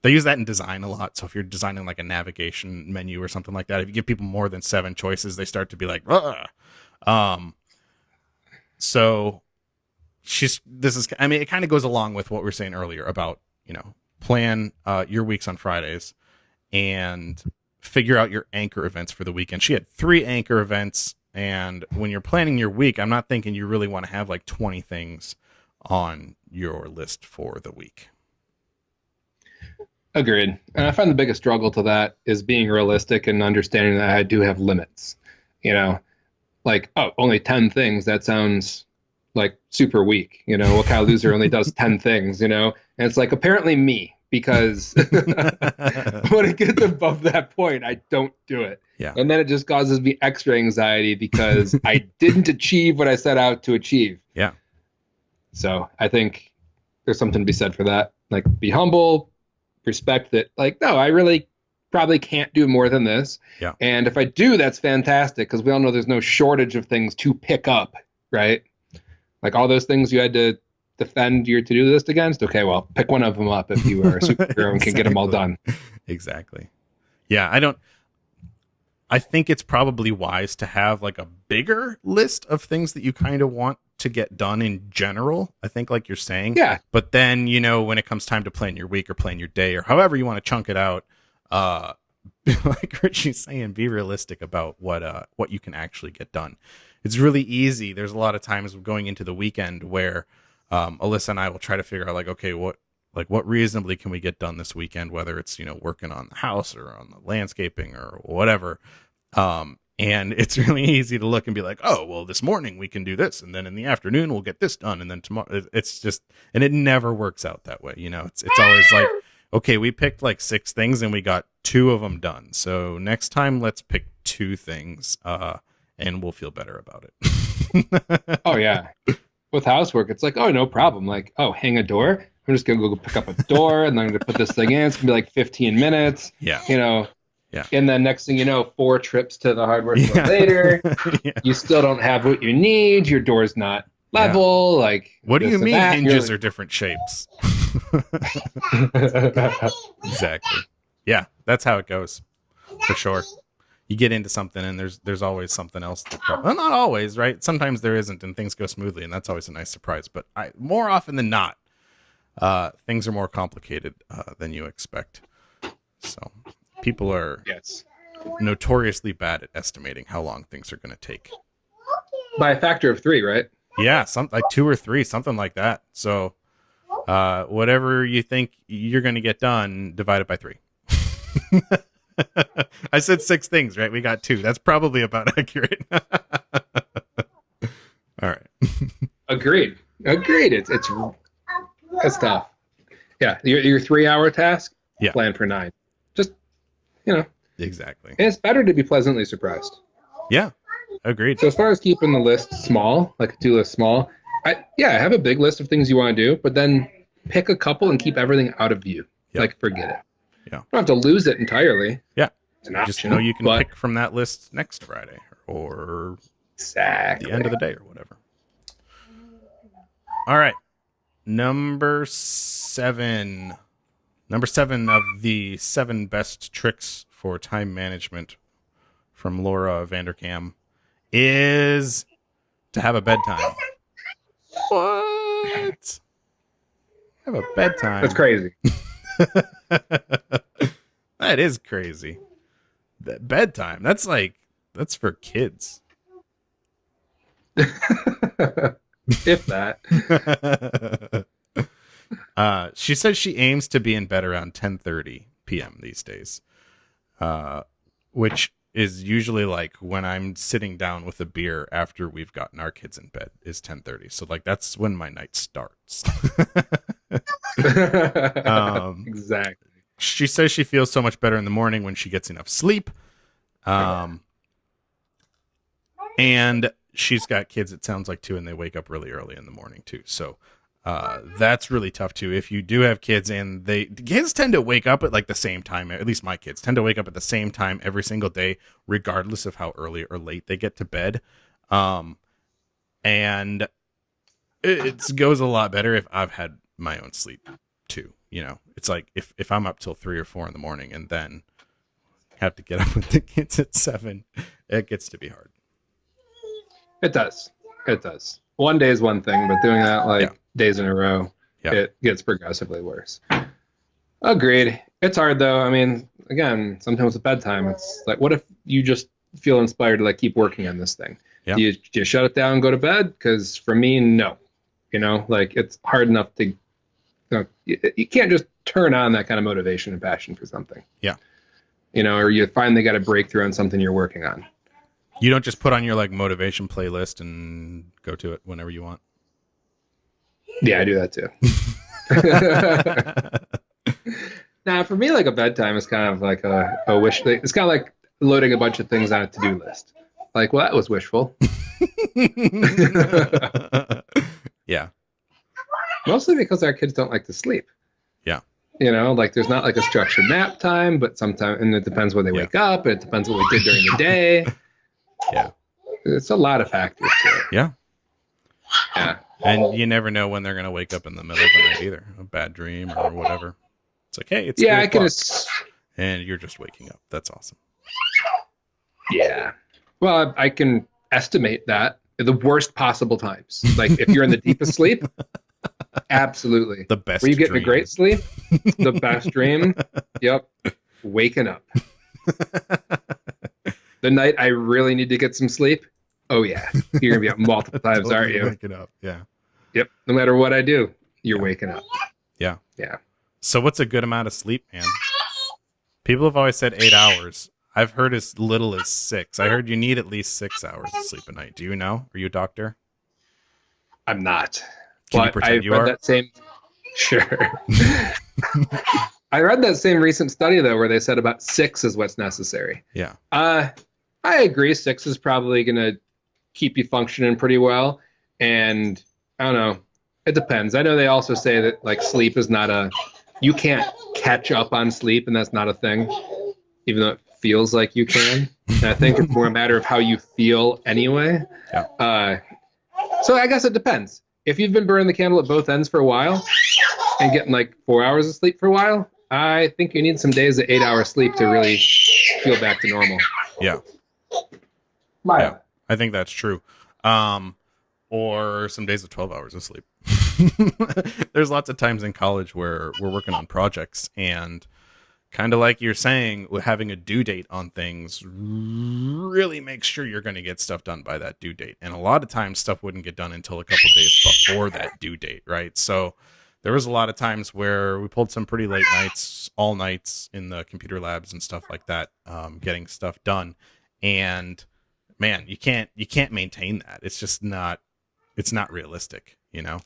They use that in design a lot. So if you're designing like a navigation menu or something like that, if you give people more than 7 choices, they start to be like, ugh. So I mean, it kind of goes along with what we were saying earlier about, plan your weeks on Fridays and figure out your anchor events for the weekend. She had 3 anchor events. And when you're planning your week, I'm not thinking you really want to have like 20 things on your list for the week. Agreed. And I find the biggest struggle to that is being realistic and understanding that I do have limits. Like, oh, only 10 things. That sounds like super weak. What kind of loser only does 10 things, And it's like, apparently me, because when it gets above that point, I don't do it. Yeah. And then it just causes me extra anxiety because I didn't achieve what I set out to achieve. Yeah. So I think there's something to be said for that. Like, be humble, respect that, like, no, I really probably can't do more than this. Yeah. And if I do, that's fantastic, because we all know there's no shortage of things to pick up, right? Like all those things you had to defend your to-do list against. Okay, well, pick one of them up if you are a superhero and can get them all done. Exactly. Yeah, I think it's probably wise to have like a bigger list of things that you kind of want to get done in general. I think, like you're saying. Yeah. But then, when it comes time to plan your week or plan your day or however you want to chunk it out, like Richie's saying, be realistic about what you can actually get done. It's really easy. There's a lot of times going into the weekend where Alyssa and I will try to figure out like, okay, what reasonably can we get done this weekend, whether it's, working on the house or on the landscaping or whatever. And it's really easy to look and be like, oh, well, this morning we can do this. And then in the afternoon, we'll get this done. And then tomorrow, it's just, and it never works out that way. It's always like, okay, we picked like 6 things and we got 2 of them done. So next time, let's pick 2 things, and we'll feel better about it. Oh, yeah. With housework, it's like, oh, no problem. Like, oh, hang a door. I'm just going to go pick up a door and then I'm going to put this thing in. It's going to be like 15 minutes. Yeah. Yeah. And then next thing you know, 4 trips to the hardware store later. Yeah. You still don't have what you need. Your door's not level. Yeah. Like, what do you mean hinges are different shapes? Exactly. Yeah, that's how it goes. For sure. You get into something and there's always something else. Well, not always, right? Sometimes there isn't and things go smoothly and that's always a nice surprise. But more often than not, things are more complicated than you expect. So people are notoriously bad at estimating how long things are going to take. By a factor of 3, right? Yeah, like 2 or 3, something like that. So whatever you think you're going to get done, divide it by 3. I said 6 things, right? We got 2. That's probably about accurate. All right. Agreed. It's tough. Yeah, your 3-hour task. Yeah. Plan for 9. Just Exactly. And it's better to be pleasantly surprised. Yeah. Agreed. So as far as keeping the list small, like to-do list small, I have a big list of things you want to do, but then pick a couple and keep everything out of view. Yep. Like forget it. Yeah. You don't have to lose it entirely. Yeah. It's an option, just know you can pick from that list next Friday or exactly the end of the day or whatever. All right. Number 7 of the 7 best tricks for time management from Laura Vanderkam is to have a bedtime. What? Have a bedtime? That's crazy. That is crazy. That bedtime. That's for kids. If that. She says she aims to be in bed around 10:30 p.m. these days, which is usually like when I'm sitting down with a beer after we've gotten our kids in bed is 10:30. So like that's when my night starts. Exactly. She says she feels so much better in the morning when she gets enough sleep. And she's got kids, it sounds like, too, and they wake up really early in the morning, too. So that's really tough, too. If you do have kids and the kids tend to wake up at like the same time, at least my kids tend to wake up at the same time every single day, regardless of how early or late they get to bed. And it goes a lot better if I've had my own sleep, too. it's like if I'm up till 3 or 4 in the morning and then have to get up with the kids at 7, it gets to be hard. It does. It does. One day is one thing, but doing that like days in a row, it gets progressively worse. Agreed. It's hard though. I mean, again, sometimes with bedtime, it's like, what if you just feel inspired to like keep working on this thing? Yeah. Do you shut it down and go to bed? Because for me, no. Like it's hard enough to, you can't just turn on that kind of motivation and passion for something. Yeah. Or you finally got a breakthrough on something you're working on. You don't just put on your like motivation playlist and go to it whenever you want. Yeah, I do that too. Now, for me, like a bedtime is kind of like a wish thing. It's kind of like loading a bunch of things on a to-do list. Like, well, that was wishful. Yeah. Mostly because our kids don't like to sleep. Yeah. Like there's not like a structured nap time, but sometimes, and it depends when they wake up. It depends what we did during the day. Yeah. It's a lot of factors to it. Yeah. Yeah. And you never know when they're going to wake up in the middle of the night either. A bad dream or whatever. It's like, hey, it's 3 o'clock, and you're just waking up. That's awesome. Yeah. Well, I can estimate that at the worst possible times. Like if you're in the deepest sleep, absolutely. The best. Were you getting dream. a great sleep? The best dream? Yep. Waking up. The night I really need to get some sleep. Oh yeah. You're gonna be up multiple times, Totally aren't you? waking up. Yeah. Yep. No matter what I do, you're waking up. Yeah. Yeah. So what's a good amount of sleep, man? People have always said 8 hours. I've heard as little as 6. I heard you need at least 6 hours of sleep a night. Do you know? Are you a doctor? I'm not. Can you But pretend I you read are? that same. Sure. I read that same recent study though, where they said about 6 is what's necessary. Yeah. I agree. 6 is probably gonna keep you functioning pretty well, and I don't know. It depends. I know they also say that like sleep is not you can't catch up on sleep, and that's not a thing, even though it feels like you can. And I think it's more a matter of how you feel anyway. Yeah. So I guess it depends. If you've been burning the candle at both ends for a while and getting like 4 hours of sleep for a while, I think you need some days of 8 hours sleep to really feel back to normal. Yeah. Yeah. I think that's true. Or some days of 12 hours of sleep. There's lots of times in college where we're working on projects, and kind of like you're saying, having a due date on things really makes sure you're going to get stuff done by that due date. And a lot of times stuff wouldn't get done until a couple days before that due date, right? So there was a lot of times where we pulled some pretty late nights, all nights in the computer labs and stuff like that, getting stuff done. And man, you can't maintain that. It's just not realistic, No.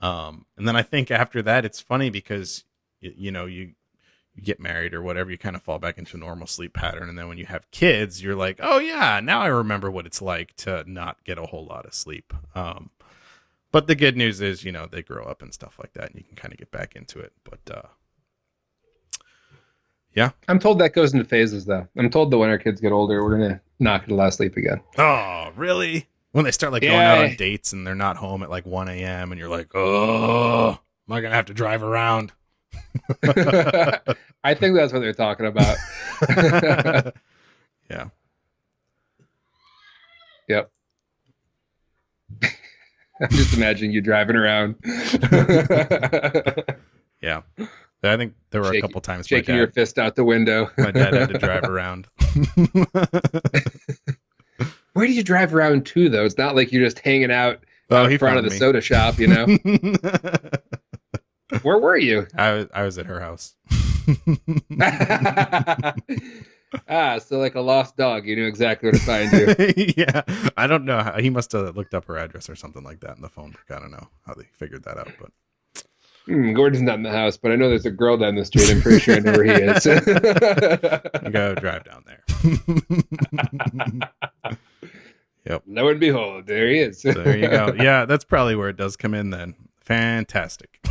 And then I think after that, it's funny because, you get married or whatever, you kind of fall back into a normal sleep pattern. And then when you have kids, you're like, oh yeah, now I remember what it's like to not get a whole lot of sleep. But the good news is, they grow up and stuff like that, and you can kind of get back into it. But, yeah. I'm told that goes into phases, though. I'm told that when our kids get older, we're going to not get a lot of sleep again. Oh, really? When they start going out on dates and they're not home at like 1 a.m. and you're like, oh, am I going to have to drive around? I think that's what they're talking about. Yeah. Yep. I'm just imagining you driving around. Yeah. I think there were a couple times shaking your fist out the window. My dad had to drive around. Where do you drive around to, though? It's not like you're just hanging out in front of the soda shop, Where were you? I was at her house. So like a lost dog, you knew exactly where to find you. Yeah, I don't know how he must have looked up her address or something like that in the phone book. I don't know how they figured that out, but Gordon's not in the house, but I know there's a girl down the street. I'm pretty sure I know where he is. You go drive down there. Yep. Lo and behold, there he is. So there you go. Yeah, that's probably where it does come in then. Fantastic.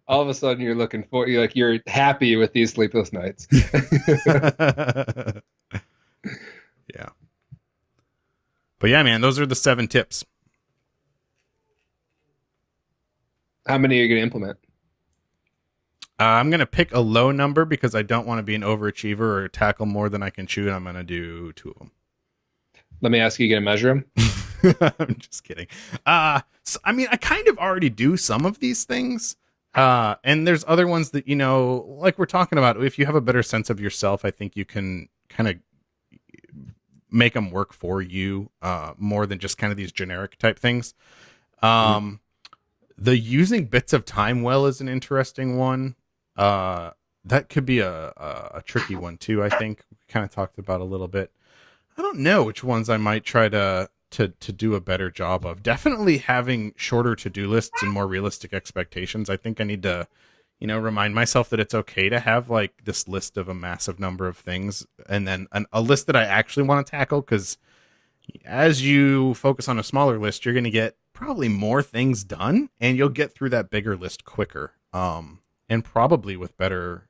All of a sudden you're happy with these sleepless nights. Yeah. But yeah, man, those are the 7 tips. How many are you going to implement? I'm going to pick a low number because I don't want to be an overachiever or tackle more than I can chew, and I'm going to do 2 of them. Let me ask you, going to measure them? I'm just kidding. So, I mean, I kind of already do some of these things. And there's other ones that, like we're talking about, if you have a better sense of yourself, I think you can kind of make them work for you, more than just kind of these generic type things. Um, the using bits of time well is an interesting one. That could be a tricky one too. I think we kind of talked about a little bit. I don't know which ones I might try to do a better job of. Definitely having shorter to-do lists and more realistic expectations. I think I need to, remind myself that it's okay to have like this list of a massive number of things and then a list that I actually want to tackle, because as you focus on a smaller list, you're going to get probably more things done and you'll get through that bigger list quicker. And probably with better,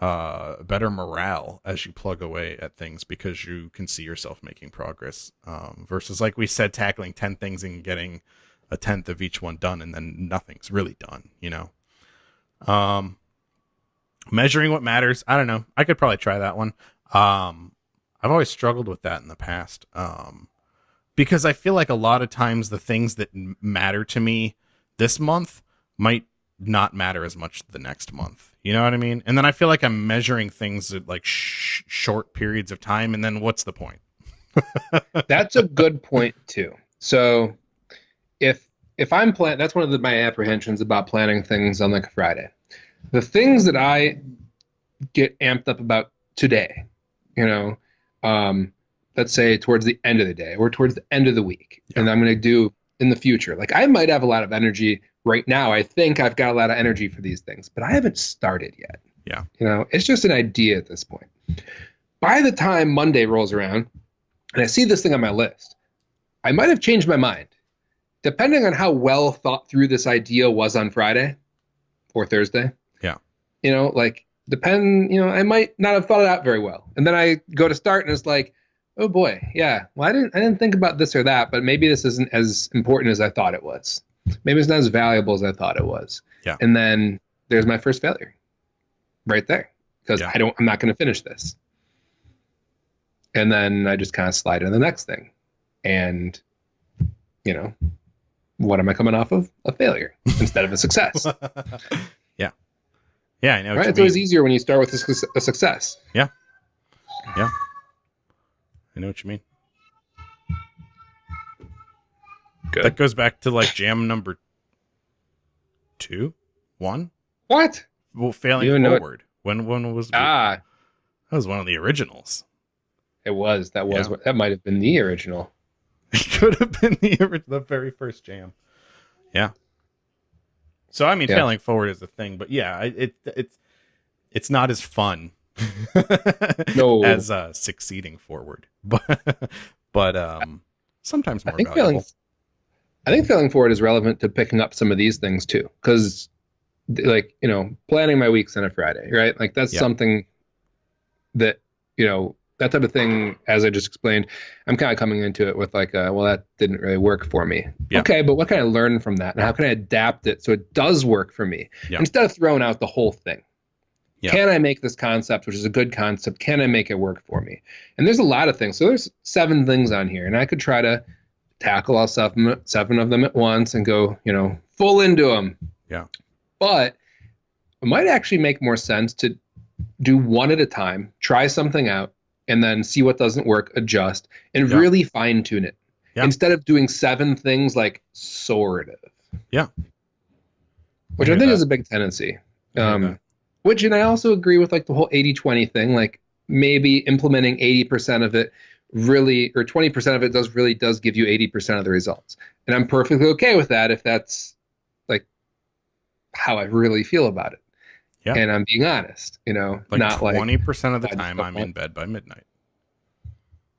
better morale as you plug away at things because you can see yourself making progress, versus like we said, tackling 10 things and getting a tenth of each one done and then nothing's really done, measuring what matters. I don't know. I could probably try that one. I've always struggled with that in the past, because I feel like a lot of times the things that matter to me this month might not matter as much the next month. You know what I mean? And then I feel like I'm measuring things at like short periods of time. And then what's the point? That's a good point too. So if I'm planning, that's one of my apprehensions about planning things on like a Friday. The things that I get amped up about today, let's say towards the end of the day or towards the end of the week, and I'm going to do in the future. Like I might have a lot of energy right now. I think I've got a lot of energy for these things, but I haven't started yet. Yeah. It's just an idea at this point. By the time Monday rolls around and I see this thing on my list, I might have changed my mind. Depending on how well thought through this idea was on Friday or Thursday. Yeah. I might not have thought it out very well. And then I go to start and it's like, oh boy, yeah. Well, I didn't think about this or that, but maybe this isn't as important as I thought it was. Maybe it's not as valuable as I thought it was. Yeah. And then there's my first failure right there because I'm not going to finish this. And then I just kind of slide into the next thing. And, what am I coming off of? A failure instead of a success. Yeah. Yeah, I know. Right? It's always easier when you start with a success. Yeah. Yeah. I know what you mean. Good. That goes back to like jam number 2, 1. What? Well, failing forward. When was that was one of the originals. It was. That was that might have been the original. It could have been the very first jam. Yeah. So I mean, failing forward is a thing, but yeah, it's not as fun as succeeding forward, but sometimes more valuable. I think failing forward is relevant to picking up some of these things too, because planning my weeks on a Friday, right? Like that's something that that type of thing, as I just explained, I'm kind of coming into it with like, well, that didn't really work for me. Yeah. Okay, but what can I learn from that? And how can I adapt it so it does work for me? Yeah. Instead of throwing out the whole thing. Yeah. Can I make this concept, which is a good concept, can I make it work for me? And there's a lot of things. So there's 7 things on here, and I could try to tackle all 7 of them at once and go, full into them. Yeah. But it might actually make more sense to do one at a time, try something out, and then see what doesn't work, adjust, and really fine tune it. Yeah. Instead of doing 7 things like sort of. Yeah. Which I think is a big tendency. Which, and I also agree with like the whole 80-20 thing, like maybe implementing 80% of it really, or 20% of it does give you 80% of the results. And I'm perfectly okay with that if that's like how I really feel about it. Yeah. And I'm being honest, like not 20% of the time I'm in bed by midnight.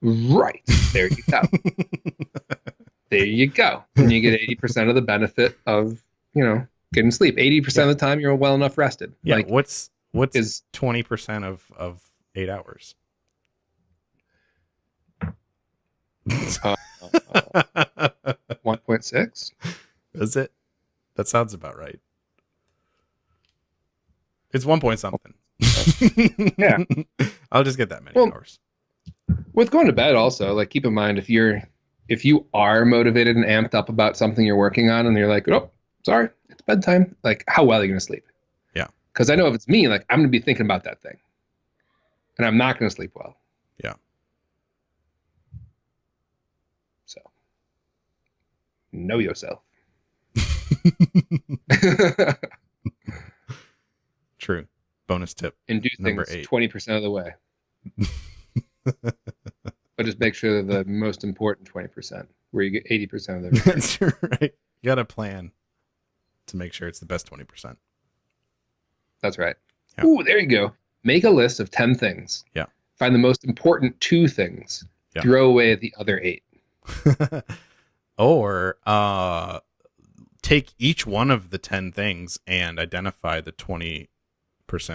Right. There you go. There you go. And you get 80% of the benefit of, getting sleep. 80% of the time you're well enough rested. Yeah. Like, what's is 20% of 8 hours? 1.6. Is it? That sounds about right. It's 1 point something. Yeah. I'll just get that many Well, hours. with going to bed also, like keep in mind if you are motivated and amped up about something you're working on and you're like, oh, sorry, it's bedtime. Like, how well are you going to sleep? Yeah. Because I know if it's me, like I'm going to be thinking about that thing and I'm not going to sleep well. Yeah. So know yourself. True. Bonus tip. And do Number things 8. 20% of the way. But just make sure they're the most important 20%, where you get 80% of the That's right. You got to plan to make sure it's the best 20%. That's right. Yeah. Ooh, there you go. Make a list of 10 things. Yeah. Find the most important 2 things. Yeah. Throw away the other 8. Or take each one of the 10 things and identify the 20%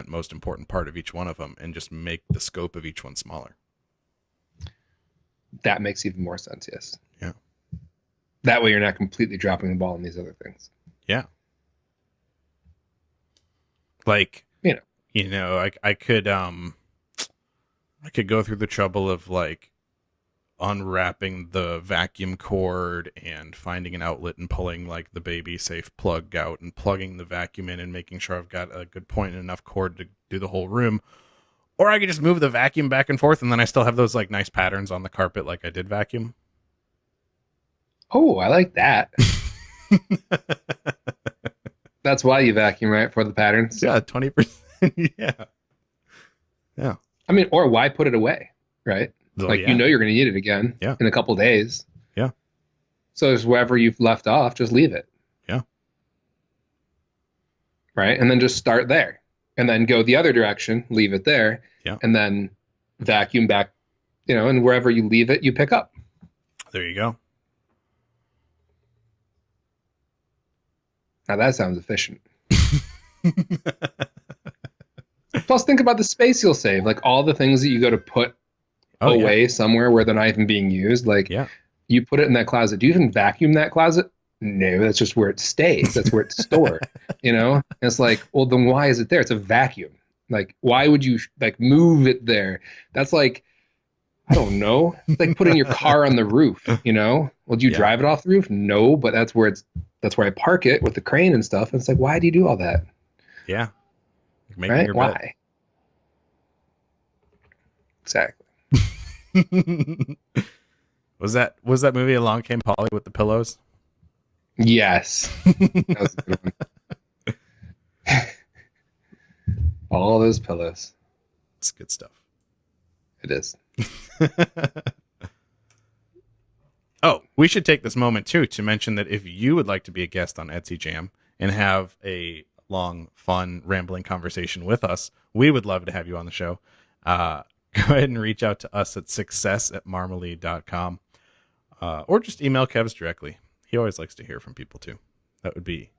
most important part of each one of them and just make the scope of each one smaller. That makes even more sense, yes. Yeah. That way you're not completely dropping the ball on these other things. Yeah. Like, I could go through the trouble of like unwrapping the vacuum cord and finding an outlet and pulling like the baby safe plug out and plugging the vacuum in and making sure I've got a good point and enough cord to do the whole room. Or I could just move the vacuum back and forth and then I still have those like nice patterns on the carpet like I did vacuum. Oh, I like that. That's why you vacuum, right? For the patterns? Yeah, 20%. Yeah. Yeah. I mean, or why put it away, right? Oh, like, yeah. you know you're going to need it again in a couple days. Yeah. So just wherever you've left off, just leave it. Yeah. Right? And then just start there. And then go the other direction, leave it there. Yeah. And then vacuum back, and wherever you leave it, you pick up. There you go. Now that sounds efficient. Plus, think about the space you'll save. Like all the things that you go to put away somewhere where they're not even being used. Like you put it in that closet. Do you even vacuum that closet? No, that's just where it stays. That's where it's stored. And it's like, well, then why is it there? It's a vacuum. Like, why would you like move it there? That's like, I don't know. It's like putting your car on the roof. Well, do you drive it off the roof? No, but that's where I park it with the crane and stuff. And it's like, why do you do all that? Yeah. Right? Why? Exactly. Was that movie Along Came Polly with the pillows? Yes. That was a good one. All those pillows. It's good stuff. It is. Oh, we should take this moment too to mention that if you would like to be a guest on Etsy Jam and have a long, fun, rambling conversation with us, we would love to have you on the show. Go ahead and reach out to us at success@marmalead.com, or just email Kevs directly. He always likes to hear from people too. That would be,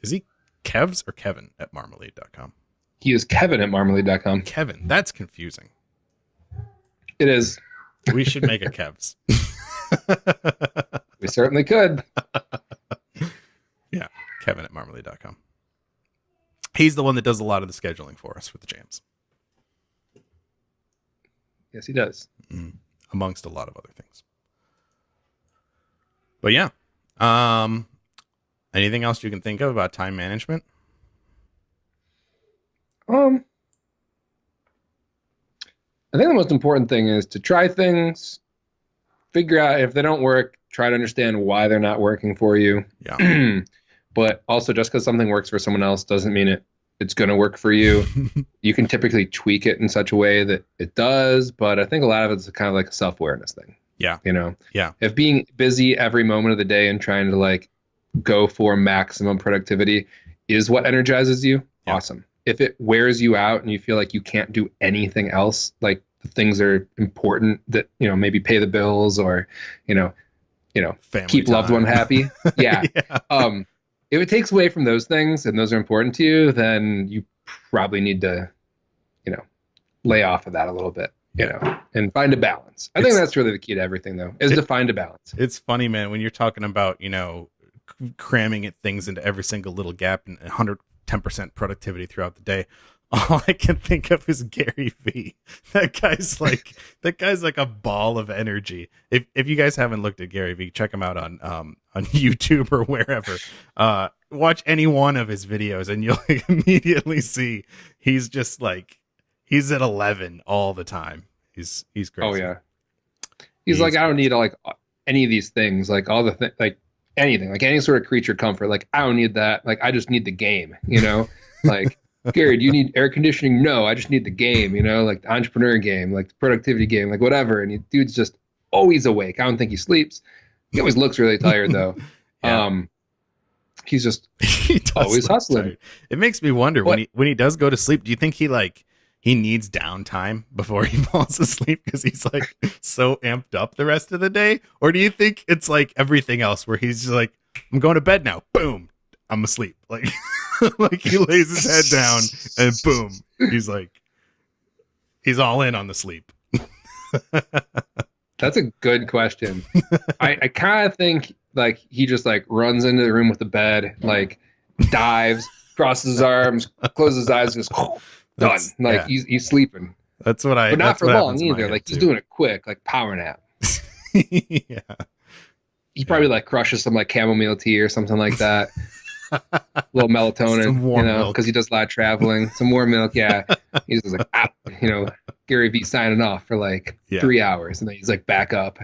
is he Kevs or Kevin at marmalead.com? He is Kevin at marmalead.com. Kevin, that's confusing. It is. We should make a Kevs. We certainly could. Yeah, Kevin at marmalead.com. He's the one that does a lot of the scheduling for us for the jams. Yes, he does. Amongst a lot of other things. But yeah. Anything else you can think of about time management? I think the most important thing is to try things, figure out if they don't work, try to understand why they're not working for you. Yeah. But also, just because something works for someone else doesn't mean it's going to work for you. You can typically tweak it in such a way that it does, but I think a lot of it's kind of like a self-awareness thing. Yeah. Yeah. If being busy every moment of the day and trying to like go for maximum productivity is what energizes you, awesome. If it wears you out and you feel like you can't do anything else, like the things that are important that, maybe pay the bills or, Family keep loved time. one happy. Yeah. If it takes away from those things and those are important to you, then you probably need to, lay off of that a little bit, and find a balance. I think that's really the key to everything though, is to find a balance. It's funny, man, when you're talking about, cramming things into every single little gap and 110% productivity throughout the day. All I can think of is Gary V. That guy's like a ball of energy. If you guys haven't looked at Gary V, check him out on YouTube or wherever. Watch any one of his videos and you'll immediately see he's just like he's at 11 all the time. He's crazy. Oh yeah. He's like, I don't need like any of these things, like all the like anything, like any sort of creature comfort. Like I don't need that. Like I just need the game, you know. Like Gary, do you need air conditioning? No, I just need the game, you know, like the entrepreneur game, like the productivity game, like whatever. And dude's just always awake. I don't think he sleeps. He always looks really tired though. Yeah. He's just always hustling. Tired. It makes me wonder when he does go to sleep, do you think he needs downtime before he falls asleep because he's like so amped up the rest of the day? Or do you think it's like everything else where he's just like, I'm going to bed now. Boom. I'm asleep. Like, like he lays his head down and boom. He's all in on the sleep. That's a good question. I kind of think like he just like runs into the room with the bed, like dives, crosses his arms, closes his eyes, just done. Like he's sleeping. That's what I. But not for long either. Like he's doing it quick, like power nap. Yeah. He probably like crushes some like chamomile tea or something like that. A little melatonin, you know, because he does a lot of traveling. Some warm milk, yeah. He's just like, you know, Gary V signing off for like 3 hours, and then he's like back up.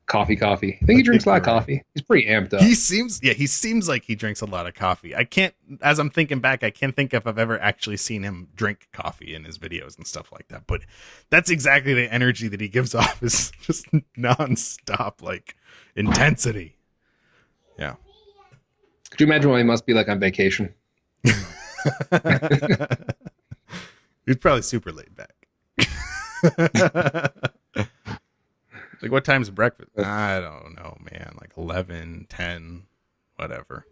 Coffee. I think he drinks a lot of coffee. He's pretty amped up. He seems like he drinks a lot of coffee. As I'm thinking back, I can't think if I've ever actually seen him drink coffee in his videos and stuff like that. But that's exactly the energy that he gives off, is just nonstop, like intensity. Yeah. Could you imagine what he must be like on vacation? He's probably super laid back. Like, what time's breakfast? I don't know, man. Like 11, 10, whatever.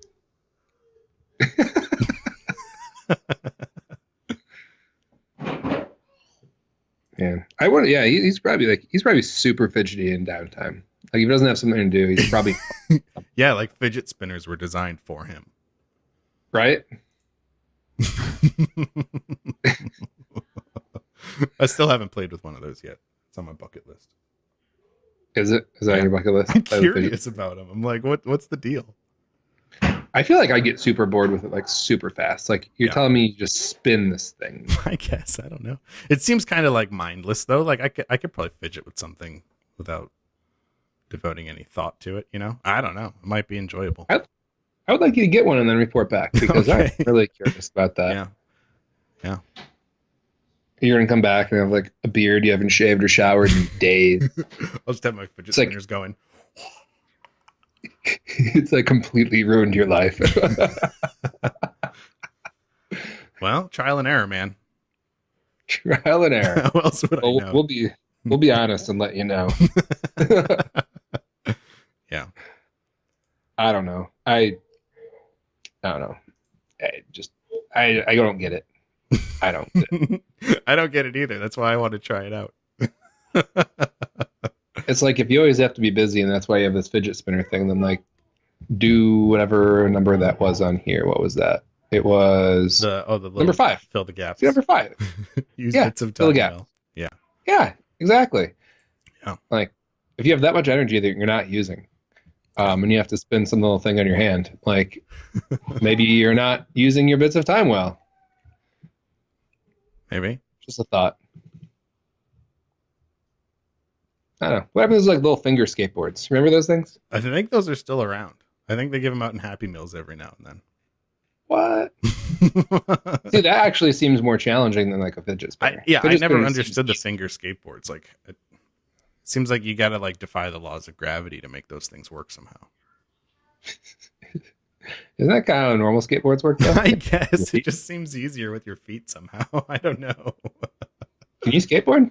Man, he's probably super fidgety in downtime. Like if he doesn't have something to do, he's probably yeah, like fidget spinners were designed for him. Right? I still haven't played with one of those yet. It's on my bucket list. Is that on your bucket list? I'm curious about them. I'm like, what's the deal? I feel like I get super bored with it like super fast. Like you're telling me you just spin this thing. I guess. I don't know. It seems kind of like mindless though. Like I could probably fidget with something without devoting any thought to it, you know? I don't know. It might be enjoyable. I would like you to get one and then report back, because I'm really curious about that. Yeah. You're going to come back and have like a beard you haven't shaved or showered in days. I'll just have my fidget spinners going. It's like completely ruined your life. Well, trial and error, man. Trial and error. How else would I know? We'll be honest and let you know. Yeah. I don't know. I don't know. I don't get it. I don't get it. I don't get it either. That's why I want to try it out. It's like if you always have to be busy and that's why you have this fidget spinner thing, then like do whatever number that was on here. What was that? It was the number 5. Fill the gaps. Number 5. Use bits of time. Fill the gap. Yeah. Yeah, exactly. Yeah. Like if you have that much energy that you're not using, and you have to spin some little thing on your hand, like maybe you're not using your bits of time well. Maybe. Just a thought. I don't know. What happens to like little finger skateboards? Remember those things? I think those are still around. I think they give them out in Happy Meals every now and then. What? See, that actually seems more challenging than like a fidget spinner. I never understood the finger skateboards. Like, it seems like you got to like defy the laws of gravity to make those things work somehow. Isn't that kind of how normal skateboards work, though? I guess. It just seems easier with your feet somehow. I don't know. Can you skateboard?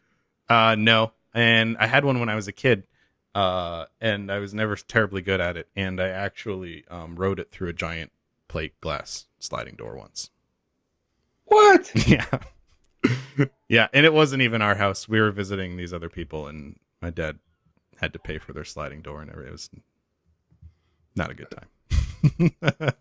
No. And I had one when I was a kid, and I was never terribly good at it. And I actually rode it through a giant plate glass sliding door once. What? Yeah. Yeah, and it wasn't even our house. We were visiting these other people, and my dad had to pay for their sliding door and everything. Not a good time.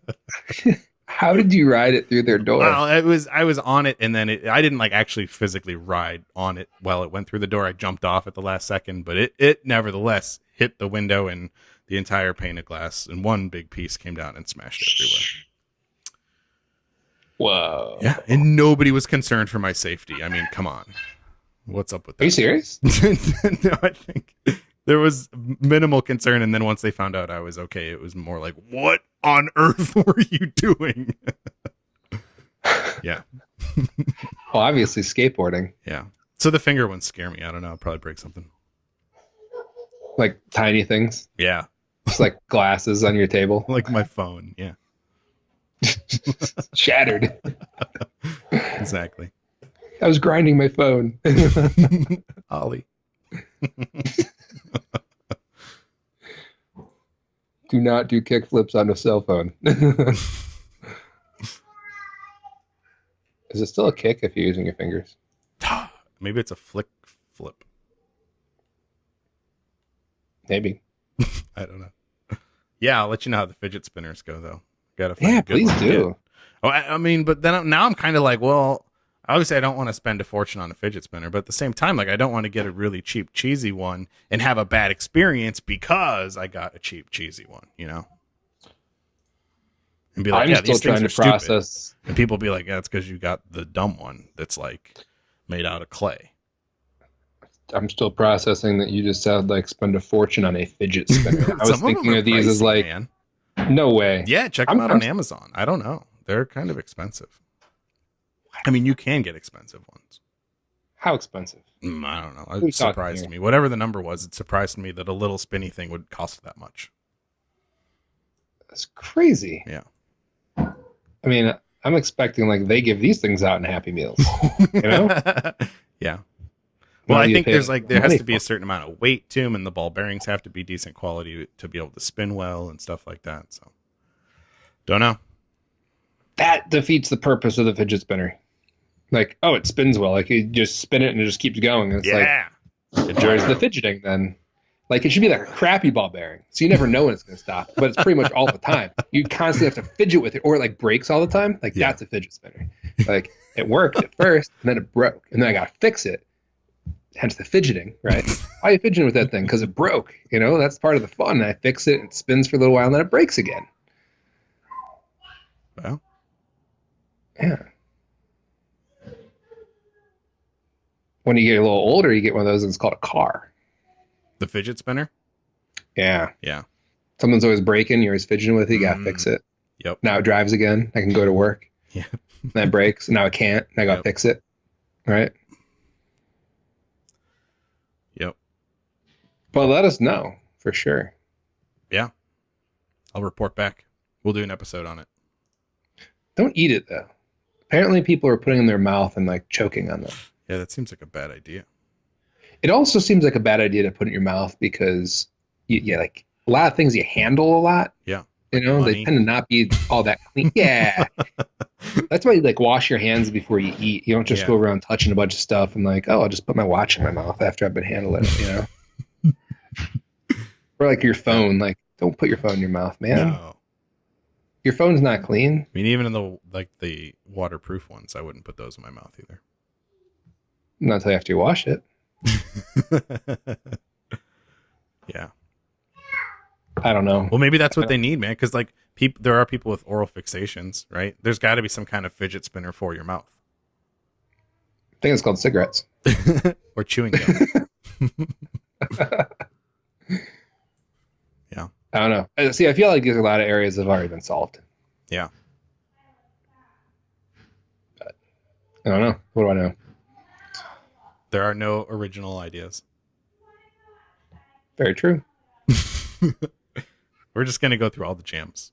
How did you ride it through their door? Well, I was on it, and then I didn't like actually physically ride on it while it went through the door. I jumped off at the last second, but it nevertheless hit the window and the entire pane of glass, and one big piece came down and smashed everywhere. Whoa. Yeah, and nobody was concerned for my safety. I mean, come on. What's up with that? Are you serious? No, I think there was minimal concern, and then once they found out I was okay, it was more like, what on earth were you doing? Yeah. Well, obviously skateboarding. Yeah. So the finger ones scare me. I don't know. I'll probably break something. Like tiny things. Yeah. Just like glasses on your table. Like my phone. Yeah. Shattered. Exactly. I was grinding my phone. Ollie. Do not do kickflips on a cell phone. Is it still a kick if you're using your fingers? Maybe it's a flick flip. Maybe. I don't know. Yeah, I'll let you know how the fidget spinners go, though. Gotta find Yeah, a good please one to do. get. Oh, I mean, but then now I'm kind of like, well, obviously I don't want to spend a fortune on a fidget spinner, but at the same time, like I don't want to get a really cheap, cheesy one and have a bad experience because I got a cheap, cheesy one, you know? And be like, I'm yeah, still these things trying are to stupid. process. And people be like, yeah, it's because you got the dumb one that's like made out of clay. I'm still processing that you just said like spend a fortune on a fidget spinner. I was Some of them thinking are of these as pricey, like, man. no way. Yeah, check them out on Amazon. I don't know. They're kind of expensive. I mean, you can get expensive ones. How expensive? I don't know. We It surprised me. Whatever the number was, it surprised me that a little spinny thing would cost that much. That's crazy. Yeah. I mean, I'm expecting like they give these things out in Happy Meals. You know? Yeah. Well, I think there has money to be a certain amount of weight to them, and the ball bearings have to be decent quality to be able to spin well and stuff like that. So, don't know. That defeats the purpose of the fidget spinner. Like, oh, it spins well. Like you just spin it and it just keeps going. It's Yeah. like, where's the fidgeting then? Like it should be like a crappy ball bearing, so you never know when it's going to stop. But it's pretty much all the time. You constantly have to fidget with it, or it like breaks all the time. Like Yeah. that's a fidget spinner. Like it worked at first, and then it broke, and then I got to fix it. Hence the fidgeting, right? Why are you fidgeting with that thing? Because it broke. You know, that's part of the fun. And I fix it, and it spins for a little while, and then it breaks again. Well, yeah. When you get a little older, you get one of those, and it's called a car. the fidget spinner. Yeah. Yeah. Someone's always breaking. You're always fidgeting with it. You got to fix it. Yep. Now it drives again. I can go to work. Yeah. Then it breaks. And now it can't. And I got to fix it. Right? Yep. But let us know for sure. Yeah. I'll report back. We'll do an episode on it. Don't eat it, though. Apparently, people are putting it in their mouth and like choking on them. Yeah, that seems like a bad idea. It also seems like a bad idea to put it in your mouth because like a lot of things you handle a lot. Yeah. You know, money. they tend to not be all that clean. Yeah. That's why you like wash your hands before you eat. You don't just go around touching a bunch of stuff and like, oh, I'll just put my watch in my mouth after I've been handling it, you know? Or like your phone, like don't put your phone in your mouth, man. No. Your phone's not clean. I mean, even in the waterproof ones, I wouldn't put those in my mouth either. Not until after you wash it. Yeah. I don't know. Well, maybe that's what they need, man. Because like there are people with oral fixations, right? There's got to be some kind of fidget spinner for your mouth. I think it's called cigarettes. Or chewing gum. Yeah. I don't know. See, I feel like there's a lot of areas that have already been solved. Yeah. But I don't know. What do I know? There are no original ideas. Very true. We're just gonna go through all the jams.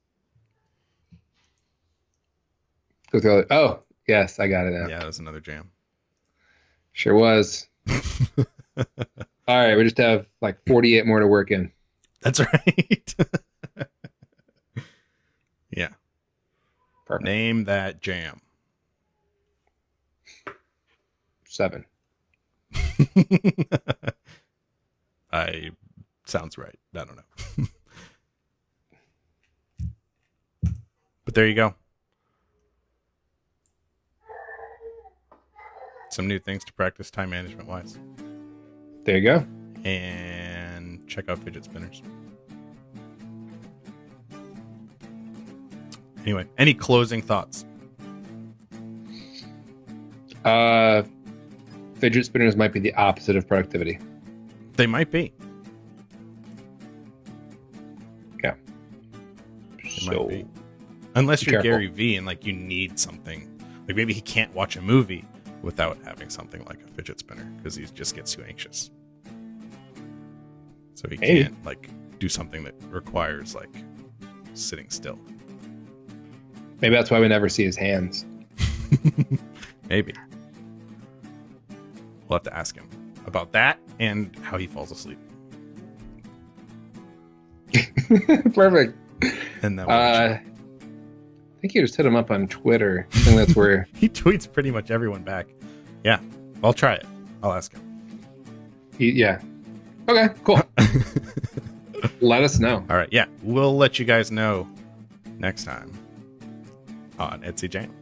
Oh, yes, I got it now. Yeah, that was another jam. Sure was. All right, we just have like 48 more to work in. That's right. Yeah. Perfect. Name that jam. 7. Sounds right. I don't know. But there you go. Some new things to practice time management wise. There you go. And check out fidget spinners. Anyway, any closing thoughts? Fidget spinners might be the opposite of productivity. They might be. Yeah. Might be. Unless you're Gary Vee and like you need something. Like maybe he can't watch a movie without having something like a fidget spinner because he just gets too anxious. So he can't like do something that requires like sitting still. Maybe that's why we never see his hands. Maybe. We'll have to ask him about that and how he falls asleep. Perfect. And then I think you just hit him up on Twitter. I think that's where he tweets pretty much everyone back. Yeah, I'll try it. I'll ask him. Yeah. Okay, cool. Let us know. All right, yeah. We'll let you guys know next time on Etsy Jam.